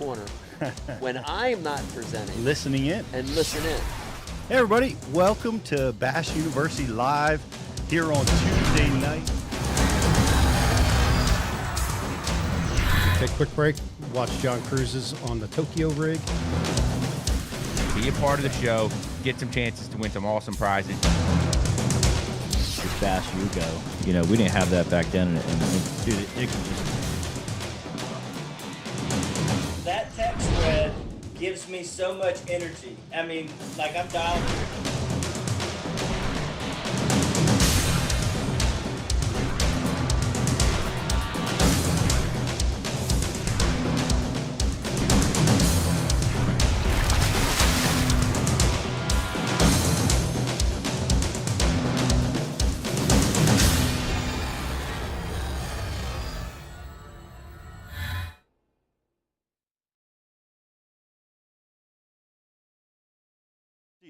corner when I'm not presenting. Listening in. And listen in. Hey, everybody. Welcome to Bass University Live here on Tuesday night. Take a quick break. Watch John Cruz's on the Tokyo rig. Be a part of the show. Get some chances to win some awesome prizes. As fast as you go. You know, we didn't have that back then. And dude, it could just... That text thread gives me so much energy. I mean, like I'm dialed.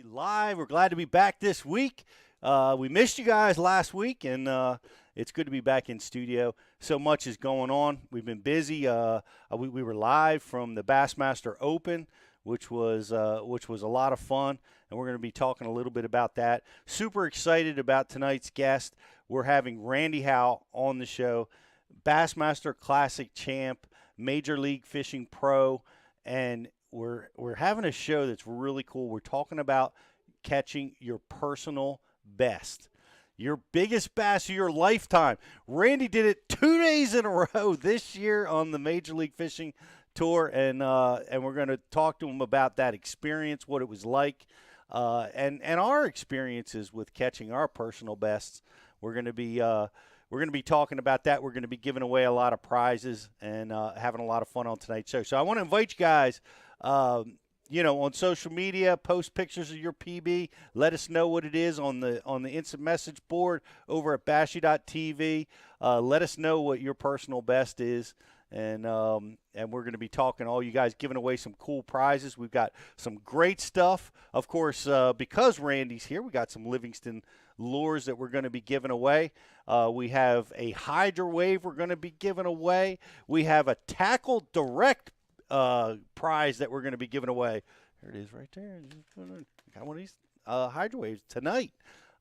Live. We're glad to be back this week. We missed you guys last week, and it's good to be back in studio. So much is going on. We've been busy. We were live from the Bassmaster Open, which was a lot of fun, and we're going to be talking a little bit about that. Super excited about tonight's guest. We're having Randy Howell on the show, Bassmaster Classic champ, Major League Fishing pro, and we're having a show that's really cool. We're talking about catching your personal best, your biggest bass of your lifetime. Randy did it 2 days in a row this year on the Major League Fishing Tour, and we're going to talk to him about that experience, what it was like, and our experiences with catching our personal bests. We're going to be talking about that. We're going to be giving away a lot of prizes and having a lot of fun on tonight's show. So I want to invite you guys, on social media, post pictures of your PB. Let us know what it is on the instant message board over at bashy.tv. Let us know what your personal best is. And we're going to be talking, all you guys, giving away some cool prizes. We've got some great stuff. Of course, because Randy's here, we got some Livingston lures that we're going to be giving away. We have a Hydra Wave we're going to be giving away. We have a Tackle Direct prize that we're going to be giving away. There it is right there. Got one of these Hydra Waves tonight.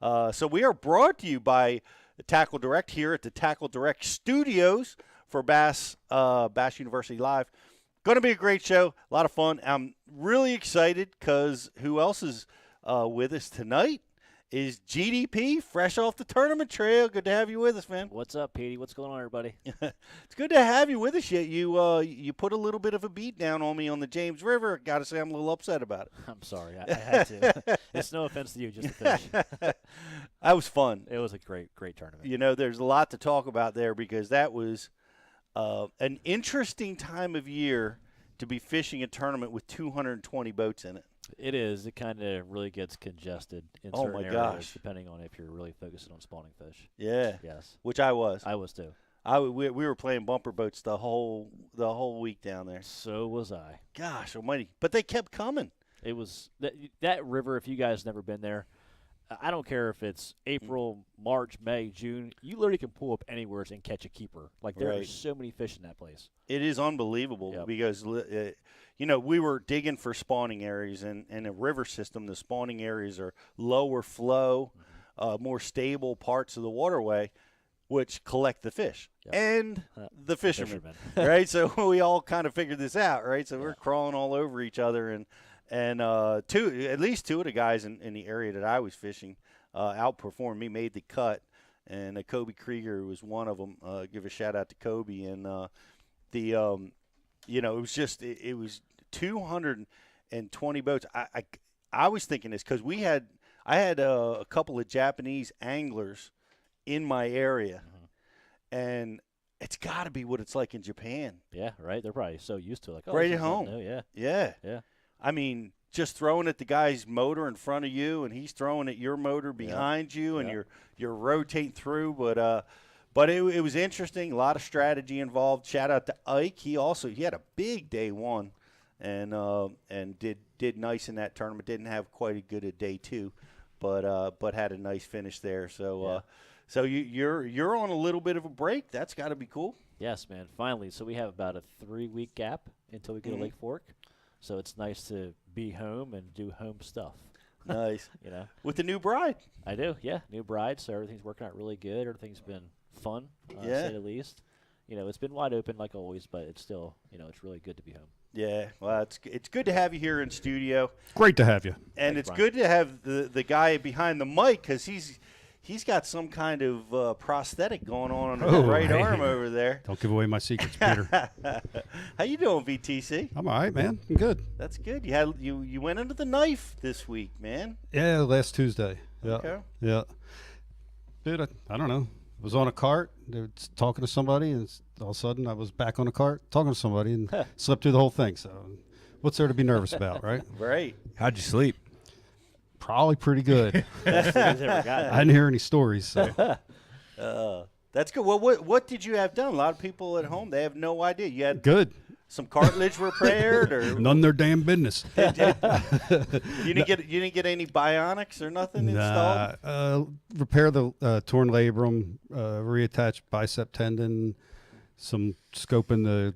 So we are brought to you by Tackle Direct here at the Tackle Direct Studios for Bass University Live. Going to be a great show, a lot of fun. I'm really excited because who else is with us tonight is GDP, fresh off the tournament trail. Good to have you with us, man. What's up, Petey? What's going on, everybody? It's good to have you with us. You put a little bit of a beat down on me on the James River. Got to say, I'm a little upset about it. I'm sorry. I had to. It's no offense to you, just a fish. That was fun. It was a great tournament. You know, there's a lot to talk about there because that was an interesting time of year to be fishing a tournament with 220 boats in it. It is. It kind of really gets congested in certain areas, depending on if you're really focusing on spawning fish. Yeah. Yes. Which I was. I was too. We were playing bumper boats the whole week down there. So was I. Gosh almighty. But they kept coming. It was that river, if you guys never been there, I don't care if it's April, March, May, June. You literally can pull up anywhere and catch a keeper. Like, there are so many fish in that place. It is unbelievable because, we were digging for spawning areas. And in a river system, the spawning areas are lower flow, more stable parts of the waterway, which collect the fish and the fishermen. Right? So we all kind of figured this out, right? So we're crawling all over each other. And at least two of the guys in the area that I was fishing outperformed me, made the cut, and Kobe Krieger was one of them. Give a shout out to Kobe. And it was 220 boats. I was thinking this because I had a couple of Japanese anglers in my area, and it's got to be what it's like in Japan. Yeah, right. They're probably so used to it. Like, right at home. Yeah. I mean, just throwing at the guy's motor in front of you, and he's throwing at your motor behind you, and you're rotating through. But it was interesting. A lot of strategy involved. Shout out to Ike. He had a big day one, and did nice in that tournament. Didn't have quite as good a day two, but had a nice finish there. So you're on a little bit of a break. That's got to be cool. Yes, man. Finally. So we have about a 3-week gap until we go to Lake Fork. So it's nice to be home and do home stuff. Nice. You know? With the new bride. I do, yeah. New bride, so everything's working out really good. Everything's been fun, to Yeah. say the least. You know, it's been wide open like always, but it's still, it's really good to be home. Yeah, well, it's good to have you here in studio, Great to have you. and Thanks, it's Brian. good to have the guy behind the mic because he's got some kind of prosthetic going on his Oh, right hey. arm over there. Don't give away my secrets, Peter. How you doing, VTC? I'm all right, man. I'm good. That's good. You went under the knife this week, man. Yeah, last Tuesday. Yeah. Okay. Yeah. Dude, I don't know. I was on a cart, talking to somebody, and all of a sudden I was back on a cart talking to somebody and slept through the whole thing. So what's there to be nervous about, right? Right. How'd you sleep? Probably pretty good. Best thing he's ever gotten. I didn't hear any stories. So. That's good. Well, what did you have done? A lot of people at home, they have no idea. You had Good. some cartilage repaired, or None of their damn business. you didn't get any bionics or nothing installed? Repair the torn labrum, reattach bicep tendon, some scoping the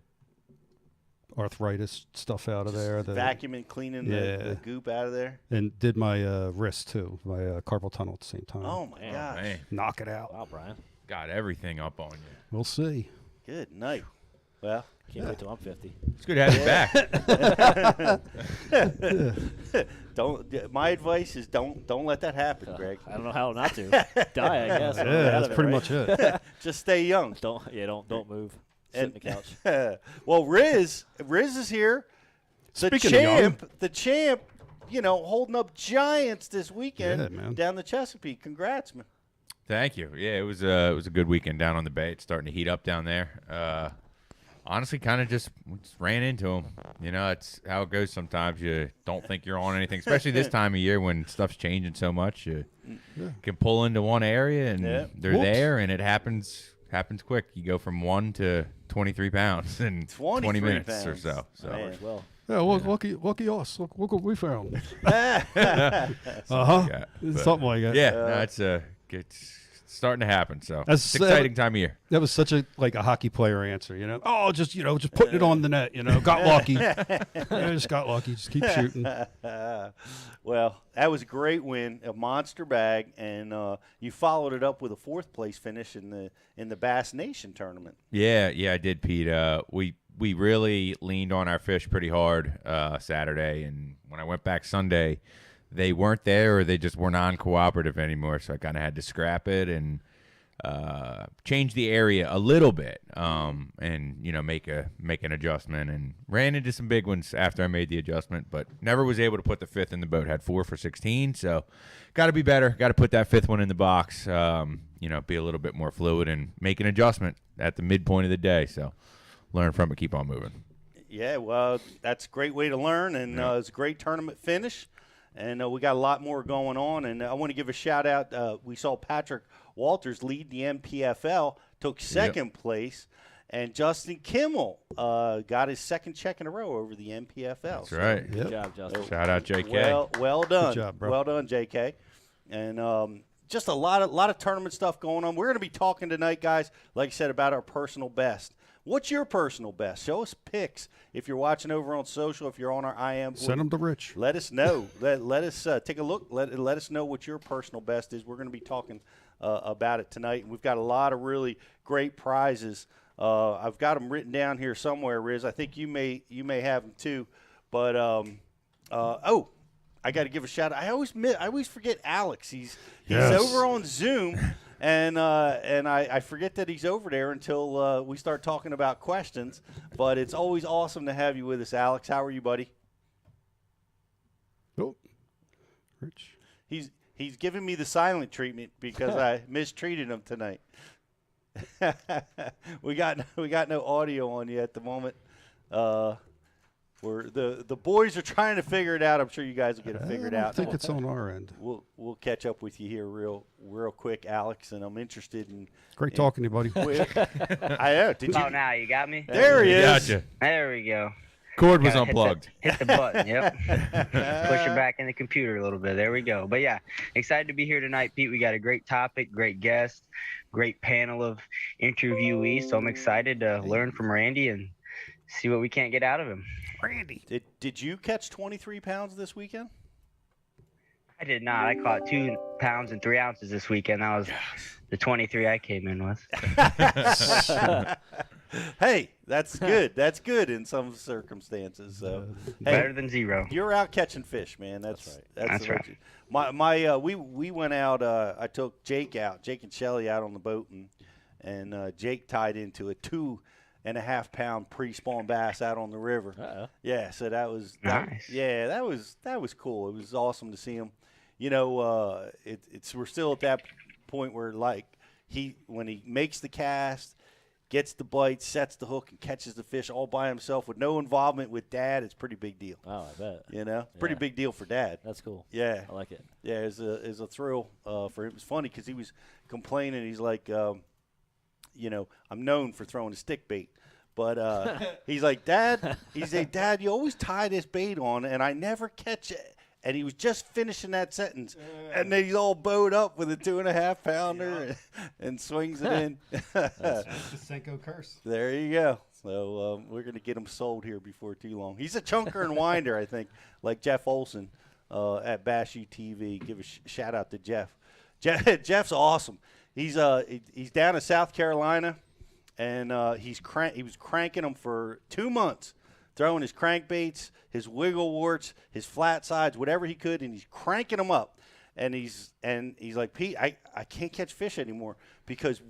arthritis stuff out of there. Vacuuming, cleaning the goop out of there. And did my wrist too, my carpal tunnel at the same time. Oh my Man. gosh. Man, Knock it out. Wow, Brian. got everything up on you. We'll see. Good night. Well, Can't wait till I'm 50. It's good to have you back. don't. My advice is don't let that happen, Greg. I don't know how not to. Die, I guess. Yeah, that's pretty much it. Just stay young. Don't move. Sit on the couch. Well, Riz is here. The Speaking of young. the champ, holding up giants this weekend Yeah, man. down the Chesapeake. Congrats, man. Thank you. Yeah, it was a good weekend down on the bay. It's starting to heat up down there. Honestly, kind of just ran into them. It's how it goes sometimes. You don't think you're on anything, especially this time of year when stuff's changing so much. You can pull into one area and they're Whoops. there, and it happens quick. You go from 1 to 23 pounds in 20 minutes or so. So Man. Works well. Yeah, lucky us. Look what we found. yeah, but- Something like that. yeah, no, it's starting to happen. So That's- it's an exciting time of year. That was such a hockey player answer, Oh, just putting it on the net, Got lucky. Just got lucky. Just keep shooting. Well, that was a great win, a monster bag, and you followed it up with a 4th place finish in the Bass Nation tournament. Yeah, I did, Pete. We really leaned on our fish pretty hard Saturday, and when I went back Sunday, they weren't there, or they just were non-cooperative anymore. So I kind of had to scrap it and change the area a little bit, and make an adjustment. And ran into some big ones after I made the adjustment, but never was able to put the 5th in the boat. Had 4 for 16, so got to be better. Got to put that 5th one in the box. Be a little bit more fluid and make an adjustment at the midpoint of the day. So learn from it, keep on moving. Yeah, well, that's a great way to learn, and it's a great tournament finish. And we got a lot more going on. And I want to give a shout-out. We saw Patrick Walters lead the MPFL, took 2nd place. And Justin Kimmel got his 2nd check in a row over the MPFL. That's right. Good job, Justin. Shout out JK. Well done. Good job, bro. Well done, JK. And just a lot of tournament stuff going on. We're going to be talking tonight, guys, like I said, about our personal best. What's your personal best? Show us pics. If you're watching over on social, if you're on our IM board, Send them to Rich. let us know. let us take a look. Let us know what your personal best is. We're going to be talking about it tonight. And we've got a lot of really great prizes. I've got them written down here somewhere, Riz. I think you may have them too. But I got to give a shout out. I always forget Alex. He's Yes. over on Zoom. And I forget that he's over there until we start talking about questions. But it's always awesome to have you with us, Alex. How are you, buddy? Oh, Rich. He's giving me the silent treatment because I mistreated him tonight. we got no audio on you at the moment. The boys are trying to figure it out. I'm sure you guys will get it figured out. I think it's on our end. We'll catch up with you here real quick, Alex, and I'm interested in. Great talking to you, buddy. I know. Did you? Oh, now you got me? There he is. Gotcha. There we go. Cord was Gotta unplugged. Hit the button. Yep. Push it back in the computer a little bit. There we go. But yeah, excited to be here tonight, Pete. We got a great topic, great guest, great panel of interviewees. So I'm excited to learn from Randy and see what we can't get out of him. Randy, did you catch 23 pounds this weekend? I did not. I caught 2 pounds and 3 ounces this weekend. That was the 23 I came in with. Hey, that's good. That's good in some circumstances. So Better than 0. You're out catching fish, man. That's right. That's right. We went out. I took Jake and Shelly out on the boat, and Jake tied into a 2.5 pound pre-spawn bass out on the river. Uh-oh. Yeah, so that was Nice. Yeah, that was cool. It was awesome to see him. You know, we're still at that point where like when he makes the cast, gets the bite, sets the hook, and catches the fish all by himself with no involvement with Dad. It's a pretty big deal. Oh, I bet. You know, pretty big deal for Dad. That's cool. Yeah, I like it. yeah, it's a thrill for him. It was funny because he was complaining. He's like, you know, I'm known for throwing a stick bait. But he's like, Dad, Dad, you always tie this bait on, and I never catch it. And he was just finishing that sentence, and then he's all bowed up with a 2.5 pounder and swings it in. That's the Senko curse. There you go. So we're going to get him sold here before too long. He's a chunker and winder, I think, like Jeff Olson at Bash UTV. Give a shout out to Jeff. Jeff's awesome. He's down in South Carolina, and he was cranking them for 2 months, throwing his crankbaits, his wiggle warts, his flat sides, whatever he could, and he's cranking them up. And he's like, Pete, I can't catch fish anymore because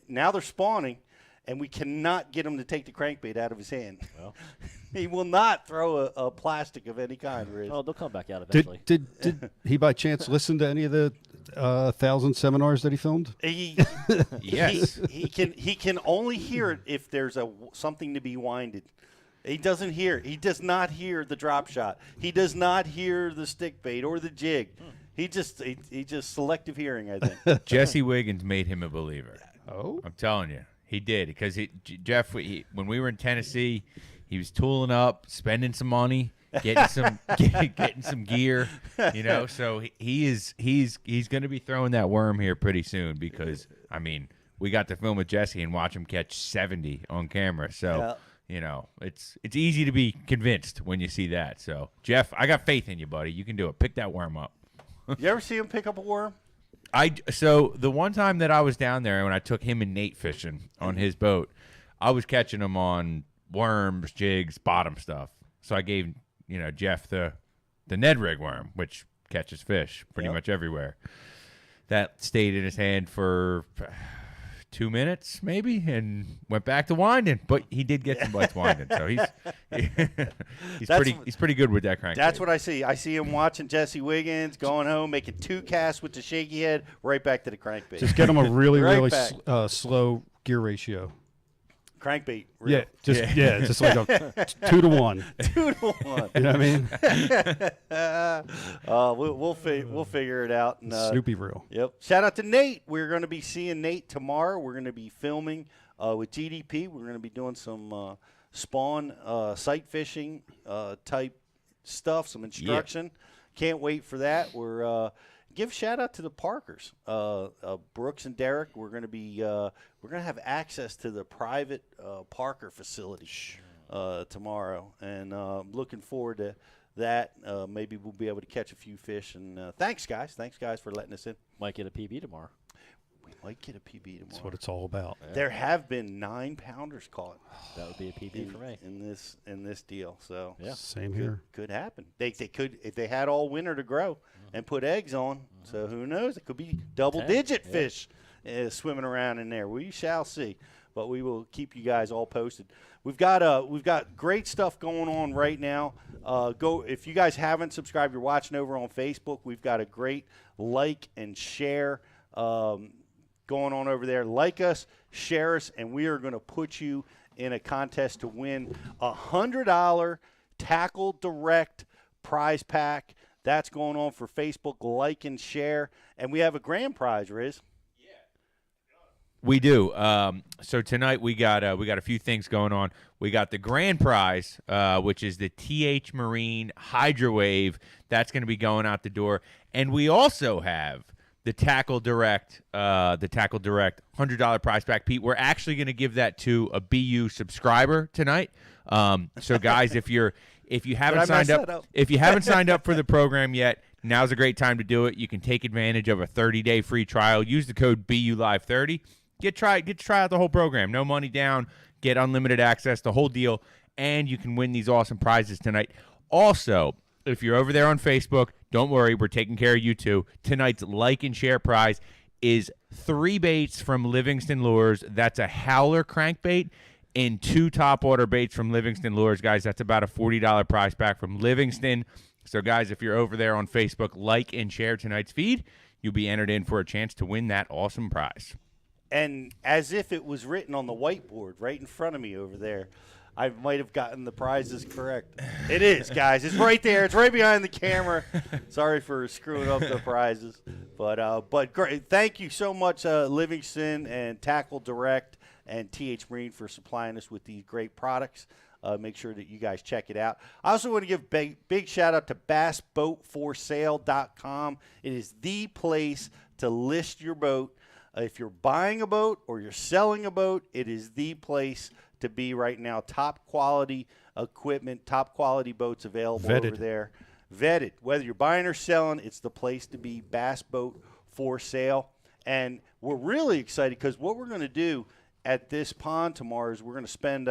now they're spawning, and we cannot get him to take the crankbait out of his hand. Well, he will not throw a plastic of any kind, Riz. Oh, they'll come back out eventually. Did he by chance listen to any of the 1,000 seminars that he filmed? Yes. He can only hear it if there's something to be winded. He doesn't hear. He does not hear the drop shot. He does not hear the stick bait or the jig. He just selective hearing, I think. Jesse Wiggins made him a believer. Oh, I'm telling you, he did because Jeff. When we were in Tennessee, he was tooling up, spending some money, getting some gear. You know, so he's going to be throwing that worm here pretty soon because I mean we got to film with Jesse and watch him catch 70 on camera. So. Yeah. You know, it's easy to be convinced when you see that. So, Jeff, I got faith in you, buddy. You can do it. Pick that worm up. You ever see him pick up a worm? So the one time that I was down there when I took him and Nate fishing on his boat, I was catching them on worms, jigs, bottom stuff. So I gave Jeff the Ned rig worm, which catches fish pretty much everywhere. That stayed in his hand for 2 minutes maybe and went back to winding, but he did get some bites winding, so he's pretty good with that crankbait. That's what I see. I see him watching Jesse Wiggins going home, making 2 casts with the shaky head, right back to the crankbait. just get him a really Right slow gear ratio. Crankbait. Yeah, just like a 2 to 1. 2 to 1. You know what I mean? We'll figure it out. And, Snoopy reel. Yep. Shout out to Nate. We're going to be seeing Nate tomorrow. We're going to be filming with GDP. We're going to be doing some spawn sight fishing type stuff, some instruction. Can't wait for that. We're give a shout out to the Parkers, Brooks and Derek. We're going to have access to the private Parker facility tomorrow, and looking forward to that. Maybe we'll be able to catch a few fish. And thanks guys for letting us in. Might get a PB tomorrow. We might get a PB tomorrow. That's what it's all about. There have been 9-pounders caught. That would be a PB for me in this deal. So yeah, Same here. could happen. They could if they had all winter to grow and put eggs on. So who knows? It could be double-digit fish swimming around in there. We shall see. But we will keep you guys all posted. We've got great stuff going on right now. If you guys haven't subscribed, you're watching over on Facebook. We've got a great like and share going on over there. Like us, share us, and we are going to put you in a contest to win a $100 Tackle Direct prize pack. That's going on for Facebook. Like and share. And we have a grand prize, Riz. We do. So tonight we got a few things going on. We got the grand prize, which is the TH Marine Hydro Wave. That's going to be going out the door, and we also have the Tackle Direct $100 prize pack. Pete, we're actually going to give that to a BU subscriber tonight. So guys, if you haven't signed up for the program yet, now's a great time to do it. You can take advantage of a 30-day free trial. Use the code BULive30. Get to try out the whole program. No money down. Get unlimited access, the whole deal, and you can win these awesome prizes tonight. Also, if you're over there on Facebook, don't worry, we're taking care of you too. Tonight's like and share prize is 3 baits from Livingston Lures. That's a Howler Crankbait and 2 top order baits from Livingston Lures, guys. That's about a $40 prize pack from Livingston. So, guys, if you're over there on Facebook, like and share tonight's feed, you'll be entered in for a chance to win that awesome prize. And as if it was written on the whiteboard right in front of me over there, I might have gotten the prizes correct. It is, guys. It's right there. It's right behind the camera. Sorry for screwing up the prizes. But great. Thank you so much, Livingston and Tackle Direct and TH Marine for supplying us with these great products. Make sure that you guys check it out. I also want to give big shout out to bassboatforsale.com. It is the place to list your boat. If you're buying a boat or you're selling a boat, it is the place to be right now. Top quality equipment, top quality boats available over there. Vetted. Whether you're buying or selling, it's the place to be. Bass Boat for Sale. And we're really excited because what we're going to do at this pond tomorrow is we're going to spend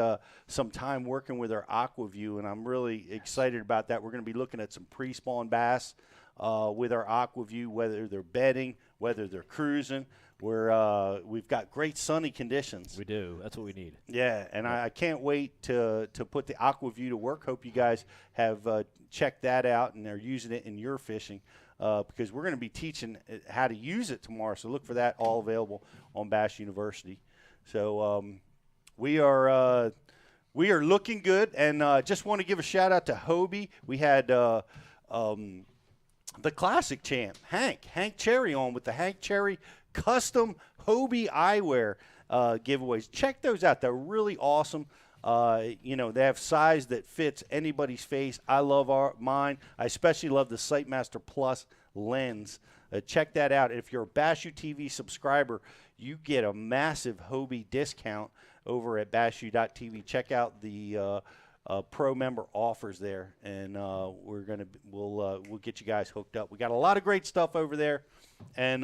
some time working with our AquaView, and I'm really excited about that. We're going to be looking at some pre-spawn bass with our AquaView, whether they're bedding, whether they're cruising. We've got great sunny conditions. We do. That's what we need. Yeah, and I can't wait to put the AquaView to work. Hope you guys have checked that out and are using it in your fishing because we're going to be teaching how to use it tomorrow. So look for that, all available on Bass University. So we are looking good, and just want to give a shout out to Hobie. We had the classic champ Hank Cherry on with the Hank Cherry custom Hobie eyewear giveaways. Check those out. They're really awesome. They have size that fits anybody's face. I love mine. I especially love the Sightmaster Plus lens. Check that out. If you're a Bashu TV subscriber, you get a massive Hobie discount over at bashu.tv. Check out the pro member offers there, and we'll get you guys hooked up. We got a lot of great stuff over there, and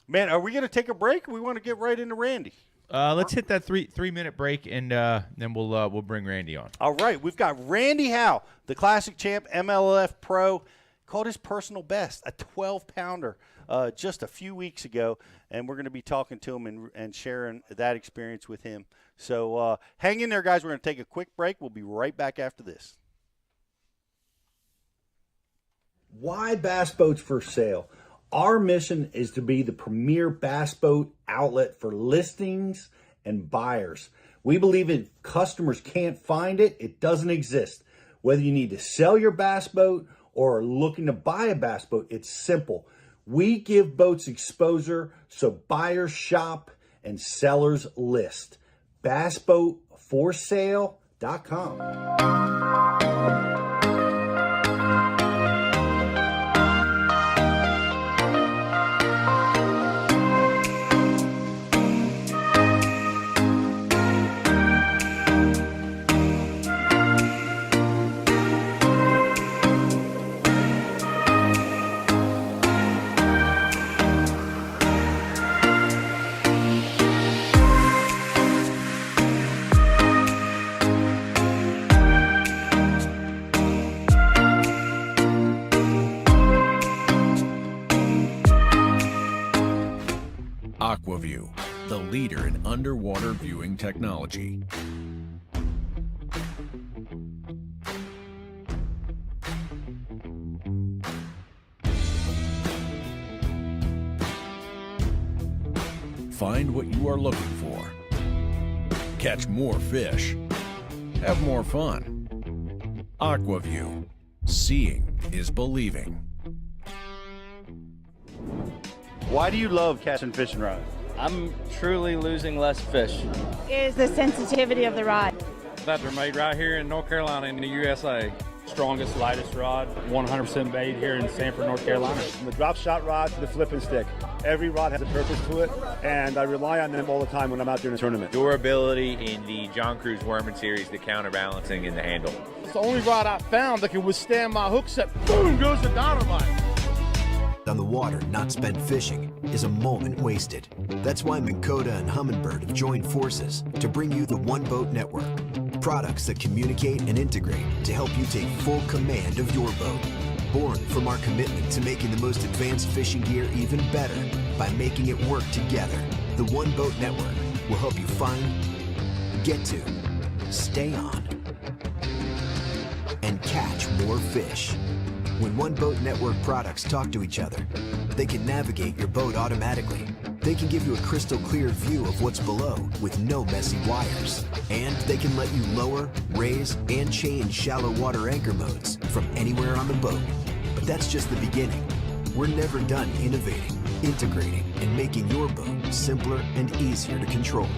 man, are we going to take a break? Or we want to get right into Randy. Let's hit that 3-minute break, and then we'll bring Randy on. All right, we've got Randy Howell, the classic champ, MLF pro, called his personal best, a 12-pounder, just a few weeks ago, and we're going to be talking to him and sharing that experience with him. So hang in there, guys. We're going to take a quick break. We'll be right back after this. Why Bass Boats for Sale? Our mission is to be the premier bass boat outlet for listings and buyers. We believe if customers can't find it, it doesn't exist. Whether you need to sell your bass boat or are looking to buy a bass boat, it's simple. We give boats exposure so buyers shop and sellers list. BassBoatForSale.com. AquaView, the leader in underwater viewing technology. Find what you are looking for. Catch more fish. Have more fun. AquaView. Seeing is believing. Why do you love casting fishing rods? I'm truly losing less fish. Is the sensitivity of the rod. That they're made right here in North Carolina in the USA. Strongest, lightest rod, 100% made here in Sanford, North Carolina. From the drop shot rod to the flipping stick. Every rod has a purpose to it, and I rely on them all the time when I'm out there in a tournament. Durability in the John Cruz Worman series, the counterbalancing in the handle. It's the only rod I found that can withstand my hook set. Boom goes the dynamite. On the water not spent fishing is a moment wasted. That's why Minn Kota and Humminbird have joined forces to bring you the One Boat Network. Products that communicate and integrate to help you take full command of your boat. Born from our commitment to making the most advanced fishing gear even better by making it work together. The One Boat Network will help you find, get to, stay on, and catch more fish. When One Boat Network products talk to each other, they can navigate your boat automatically. They can give you a crystal clear view of what's below with no messy wires. And they can let you lower, raise, and change shallow water anchor modes from anywhere on the boat. But that's just the beginning. We're never done innovating, integrating, and making your boat simpler and easier to control.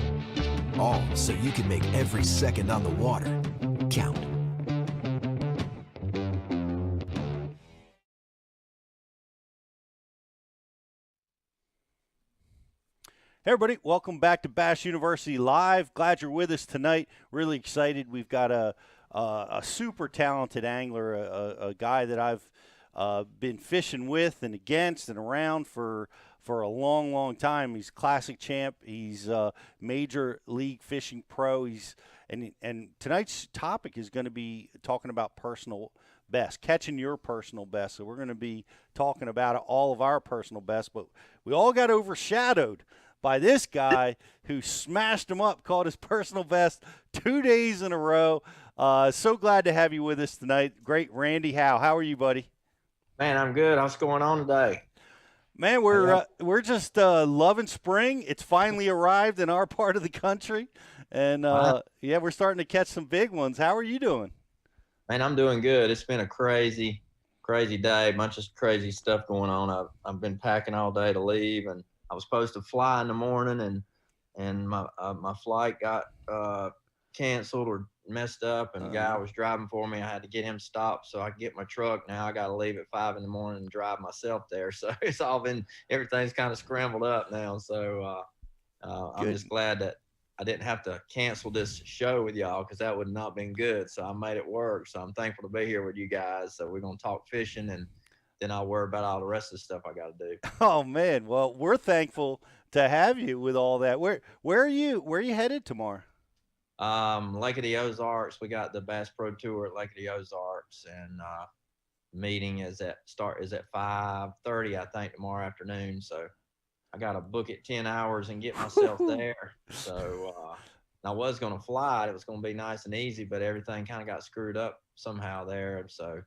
All so you can make every second on the water count. Hey everybody, welcome back to Bass University Live. Glad you're with us tonight. Really excited. We've got a super talented angler, a guy that I've been fishing with and against and around for a long, long time. He's classic champ. He's major league fishing pro. And tonight's topic is going to be talking about personal best, catching your personal best. So we're going to be talking about all of our personal best, but we all got overshadowed by this guy who smashed him up, caught his personal best 2 days in a row. So glad to have you with us tonight. Great Randy Howell. How are you, buddy? Man, I'm good. What's going on today? Man, we're just loving spring. It's finally arrived in our part of the country. And, yeah, we're starting to catch some big ones. How are you doing? Man, I'm doing good. It's been a crazy day, bunch of crazy stuff going on. I've been packing all day to leave, and I was supposed to fly in the morning, and my flight got canceled or messed up, and the guy was driving for me. I had to get him stopped so I could get my truck. Now I got to leave at 5 in the morning and drive myself there. So it's all been, everything's kind of scrambled up now. So I'm just glad that I didn't have to cancel this show with y'all, because that would not have been good. So I made it work. So I'm thankful to be here with you guys. So we're going to talk fishing, and then I'll worry about all the rest of the stuff I got to do. Oh man, well, we're thankful to have you with all that. Where are you headed tomorrow? Lake of the Ozarks. We got the Bass Pro Tour at Lake of the Ozarks, and meeting is at 5:30, I think, tomorrow afternoon. So I got to book it 10 hours and get myself there. So I was going to fly. It was going to be nice and easy, but everything kind of got screwed up somehow there. So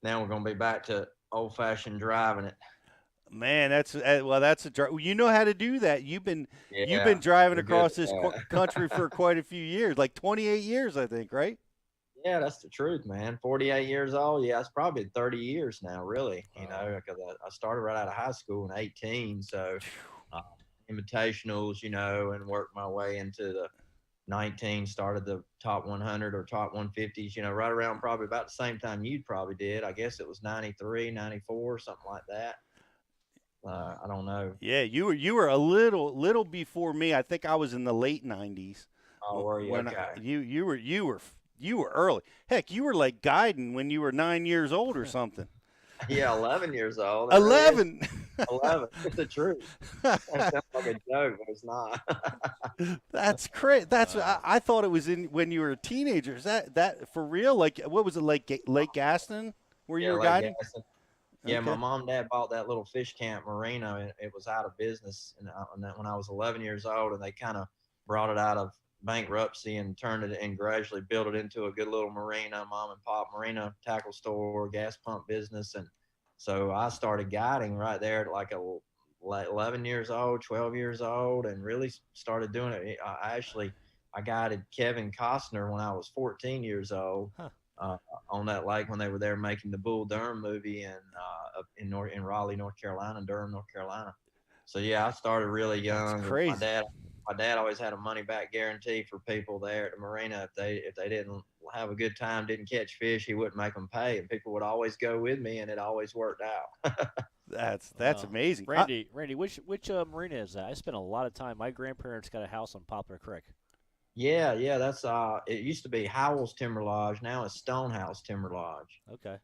now we're going to be back to old-fashioned driving it. Man, that's a drive. You know how to do that. You've been driving across this country for quite a few years, like 28 years, I think, right? Yeah, that's the truth, man. 48 years old. Yeah, it's probably 30 years now, really. You know, because I started right out of high school in 18, so invitationals, and worked my way into the 19, started the top 100 or top 150s, right around probably about the same time you probably did. I guess it was 93, 94, something like that. I don't know. Yeah, you were a little before me. I think I was in the late 90s. Oh, were you? Okay. You were early. Heck, you were like guiding when you were 9 years old or something. Yeah, 11 years old. 11. 11. It's the truth. That sounds like a joke, but it's not. That's crazy. I thought it was when you were a teenager. Is that for real? Like, what was it, Lake Gaston, where you were guiding? Gaston. Yeah, okay. My mom and dad bought that little fish camp marina, and it was out of business when I was 11 years old, and they kind of brought it out of bankruptcy and turned it and gradually built it into a good little marina, mom and pop marina, tackle store, gas pump business. And so I started guiding right there at like 11 years old, 12 years old, and really started doing it. I guided Kevin Costner when I was 14 years old. Huh. On that lake when they were there making the Bull Durham movie in Raleigh, North Carolina, Durham, North Carolina. So yeah, I started really young. That's crazy. My dad always had a money back guarantee for people there at the marina. If they didn't have a good time, didn't catch fish, he wouldn't make them pay, and people would always go with me, and it always worked out. That's amazing. Randy, which marina is that? I spent a lot of time. My grandparents got a house on Poplar Creek. Yeah, that's it used to be Howell's Timber Lodge. Now it's Stonehouse Timber Lodge. Okay.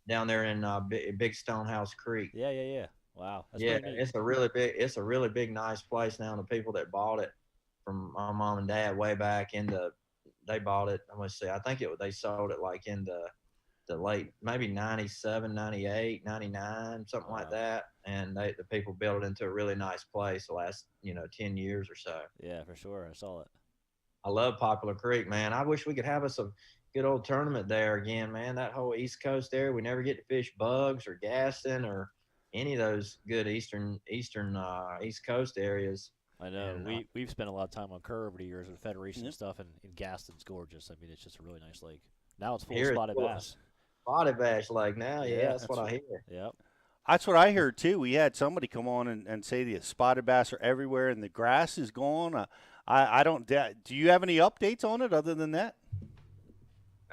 Down there in Big Stonehouse Creek. Yeah. Wow. That's yeah, pretty neat. it's a really big, nice place now. The people that bought it from my mom and dad way back they bought it. I'm gonna see. I think they sold it like in the late, maybe 97, 98, 99, something like that. And the people built it into a really nice place the last 10 years or so. Yeah, for sure. I saw it. I love Poplar Creek, man. I wish we could have us a good old tournament there again, man. That whole East Coast area, we never get to fish bugs or Gaston or any of those good eastern East Coast areas. I know. And, we've spent a lot of time on Kerr over the years with Federation and stuff, and Gaston's gorgeous. I mean, it's just a really nice lake. Now it's full of spotted bass. Spotted bass lake now, yeah, that's what I hear. Yep. That's what I heard too. We had somebody come on and say the spotted bass are everywhere and the grass is gone. I don't. Do you have any updates on it other than that?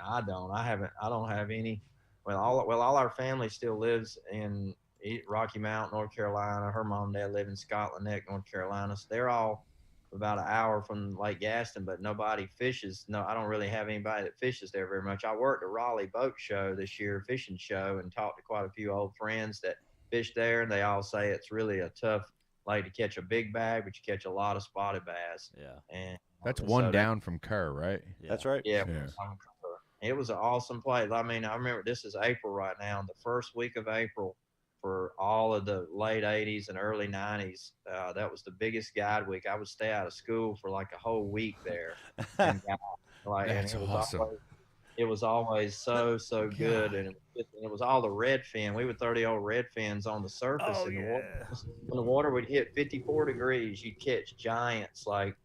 I don't. I don't have any. Well, all our family still lives in Rocky Mount, North Carolina. Her mom and dad live in Scotland Neck, North Carolina. So they're all about an hour from Lake Gaston, but nobody fishes. No, I don't really have anybody that fishes there very much. I worked a Raleigh boat show this year, fishing show, and talked to quite a few old friends that fish there, and they all say it's really a tough lake to catch a big bag, but you catch a lot of spotted bass. Yeah. And that's one down from Kerr, right? Yeah. That's right. Yeah. It was an awesome place. I mean, I remember this is April right now, and the first week of April for all of the late 80s and early 90s, that was the biggest guide week. I would stay out of school for like a whole week there. And, that's awesome. It was always so good, and it was all the redfin. We would throw the old redfins on the surface, and when the water would hit 54 degrees, you'd catch giants like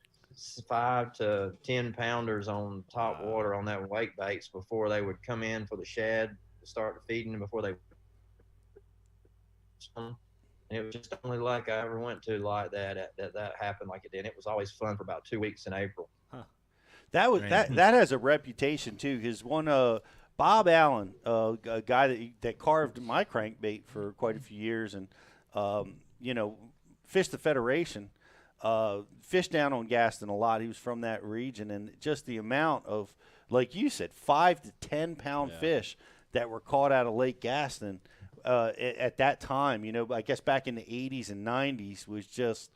5 to 10 pounders on top water on that wake baits before they would come in for the shad to start feeding them before they. And it was just the only lake I ever went to like that happened like it did. It was always fun for about 2 weeks in April. That has a reputation too, because one Bob Allen, a guy that carved my crankbait for quite a few years, and fished the Federation, fished down on Gaston a lot. He was from that region, and just the amount of, like you said, 5 to 10 pound fish that were caught out of Lake Gaston at that time. I guess back in the 80s and 90s was just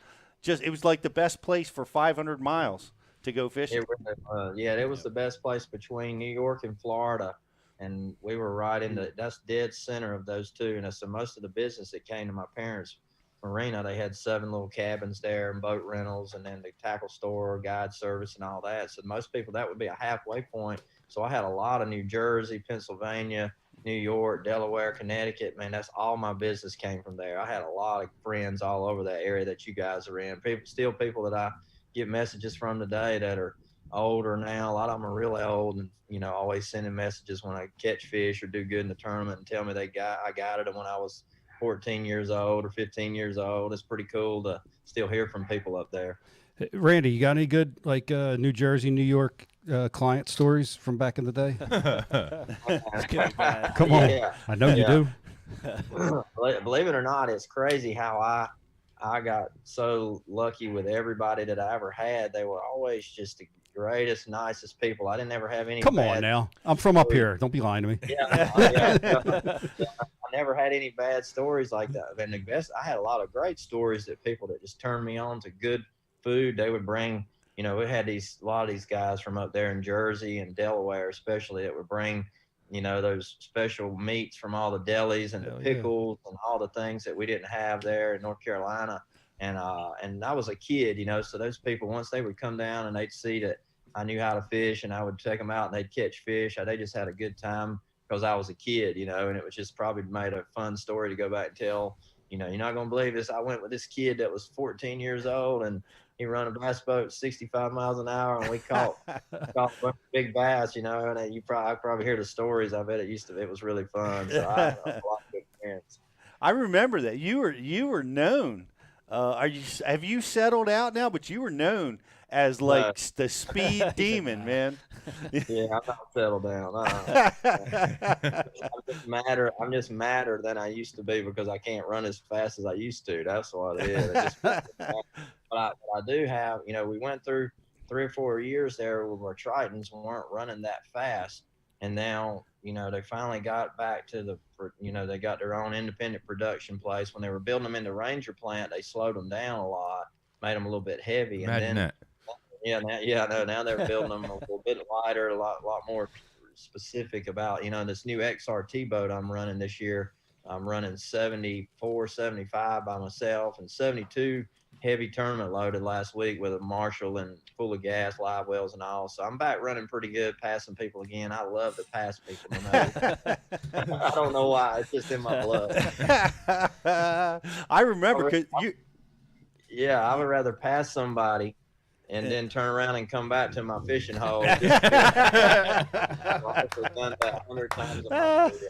it was like the best place for 500 miles. To go fishing. It was the best place between New York and Florida, and we were right in that's dead center of those two. And so most of the business that came to my parents' marina, they had 7 little cabins there and boat rentals, and then the tackle store, guide service, and all that. So most people, that would be a halfway point. So I had a lot of New Jersey, Pennsylvania, New York, Delaware, Connecticut. Man, that's all my business came from there. I had a lot of friends all over that area that you guys are in. People that I get messages from today that are older now. A lot of them are really old, and always sending messages when I catch fish or do good in the tournament and tell me I got it when I was 14 years old or 15 years old. It's pretty cool to still hear from people up there. Hey, Randy, you got any good New Jersey, New York client stories from back in the day? Come on, I know you do. Believe it or not, it's crazy how I got so lucky with everybody that I ever had. They were always just the greatest, nicest people. I didn't ever have any. Come on now, I'm from up here. Don't be lying to me. I never had any bad stories like that. And I had a lot of great stories that people that just turned me on to good food. They would bring. We had a lot of these guys from up there in Jersey and Delaware, especially, that would bring. Those special meats from all the delis and the pickles and all the things that we didn't have there in North Carolina. And I was a kid, so those people, once they would come down and they'd see that I knew how to fish and I would take them out and they'd catch fish, they just had a good time because I was a kid, and it was just probably made a fun story to go back and tell. You're not going to believe this. I went with this kid that was 14 years old, and he run a bass boat 65 miles an hour, and we caught big bass, and I probably hear the stories. I bet it was really fun. So I had a lot of good experience. I remember that you were known Have you settled out now? But you were known as like the speed demon, man. Yeah, I'm not settled down. I'm just madder than I used to be because I can't run as fast as I used to. That's what it is. But I do have, we went through 3 or 4 years there where our Tritons weren't running that fast. And now, they finally got back to they got their own independent production place. When they were building them in the Ranger plant, they slowed them down a lot, made them a little bit heavy. Imagine that. Now they're building them a little bit lighter, a lot more specific about, this new XRT boat I'm running this year. I'm running 74, 75 by myself and 72 heavy tournament loaded last week with a Marshall and full of gas, live wells and all. So I'm back running pretty good, passing people again. I love to pass people. I don't know why. It's just in my blood. I remember I would rather pass somebody and then turn around and come back to my fishing hole. I've done that 100 times a month.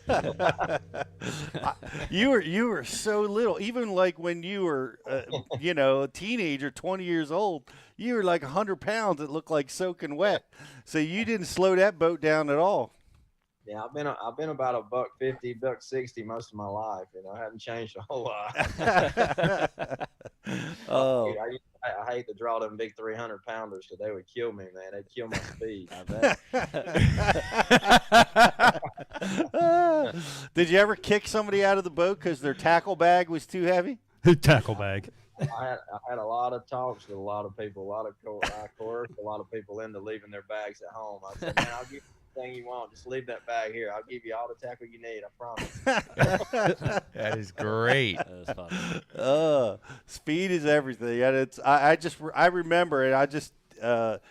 You were so little. Even like when you were, a teenager, 20 years old, you were like 100 pounds that looked like soaking wet. So you didn't slow that boat down at all. Yeah, I've been about $150, $160 most of my life. I haven't changed a whole lot. Oh. Dude, I hate to draw them big 300 pounders because they would kill me, man. They'd kill my speed. I bet. Did you ever kick somebody out of the boat because their tackle bag was too heavy? Tackle bag. I had a lot of talks with a lot of people. I coerced a lot of people into leaving their bags at home. I said, man, I'll give you anything you want. Just leave that bag here. I'll give you all the tackle you need. I promise. That is great. That was fun. Speed is everything. And I remember it.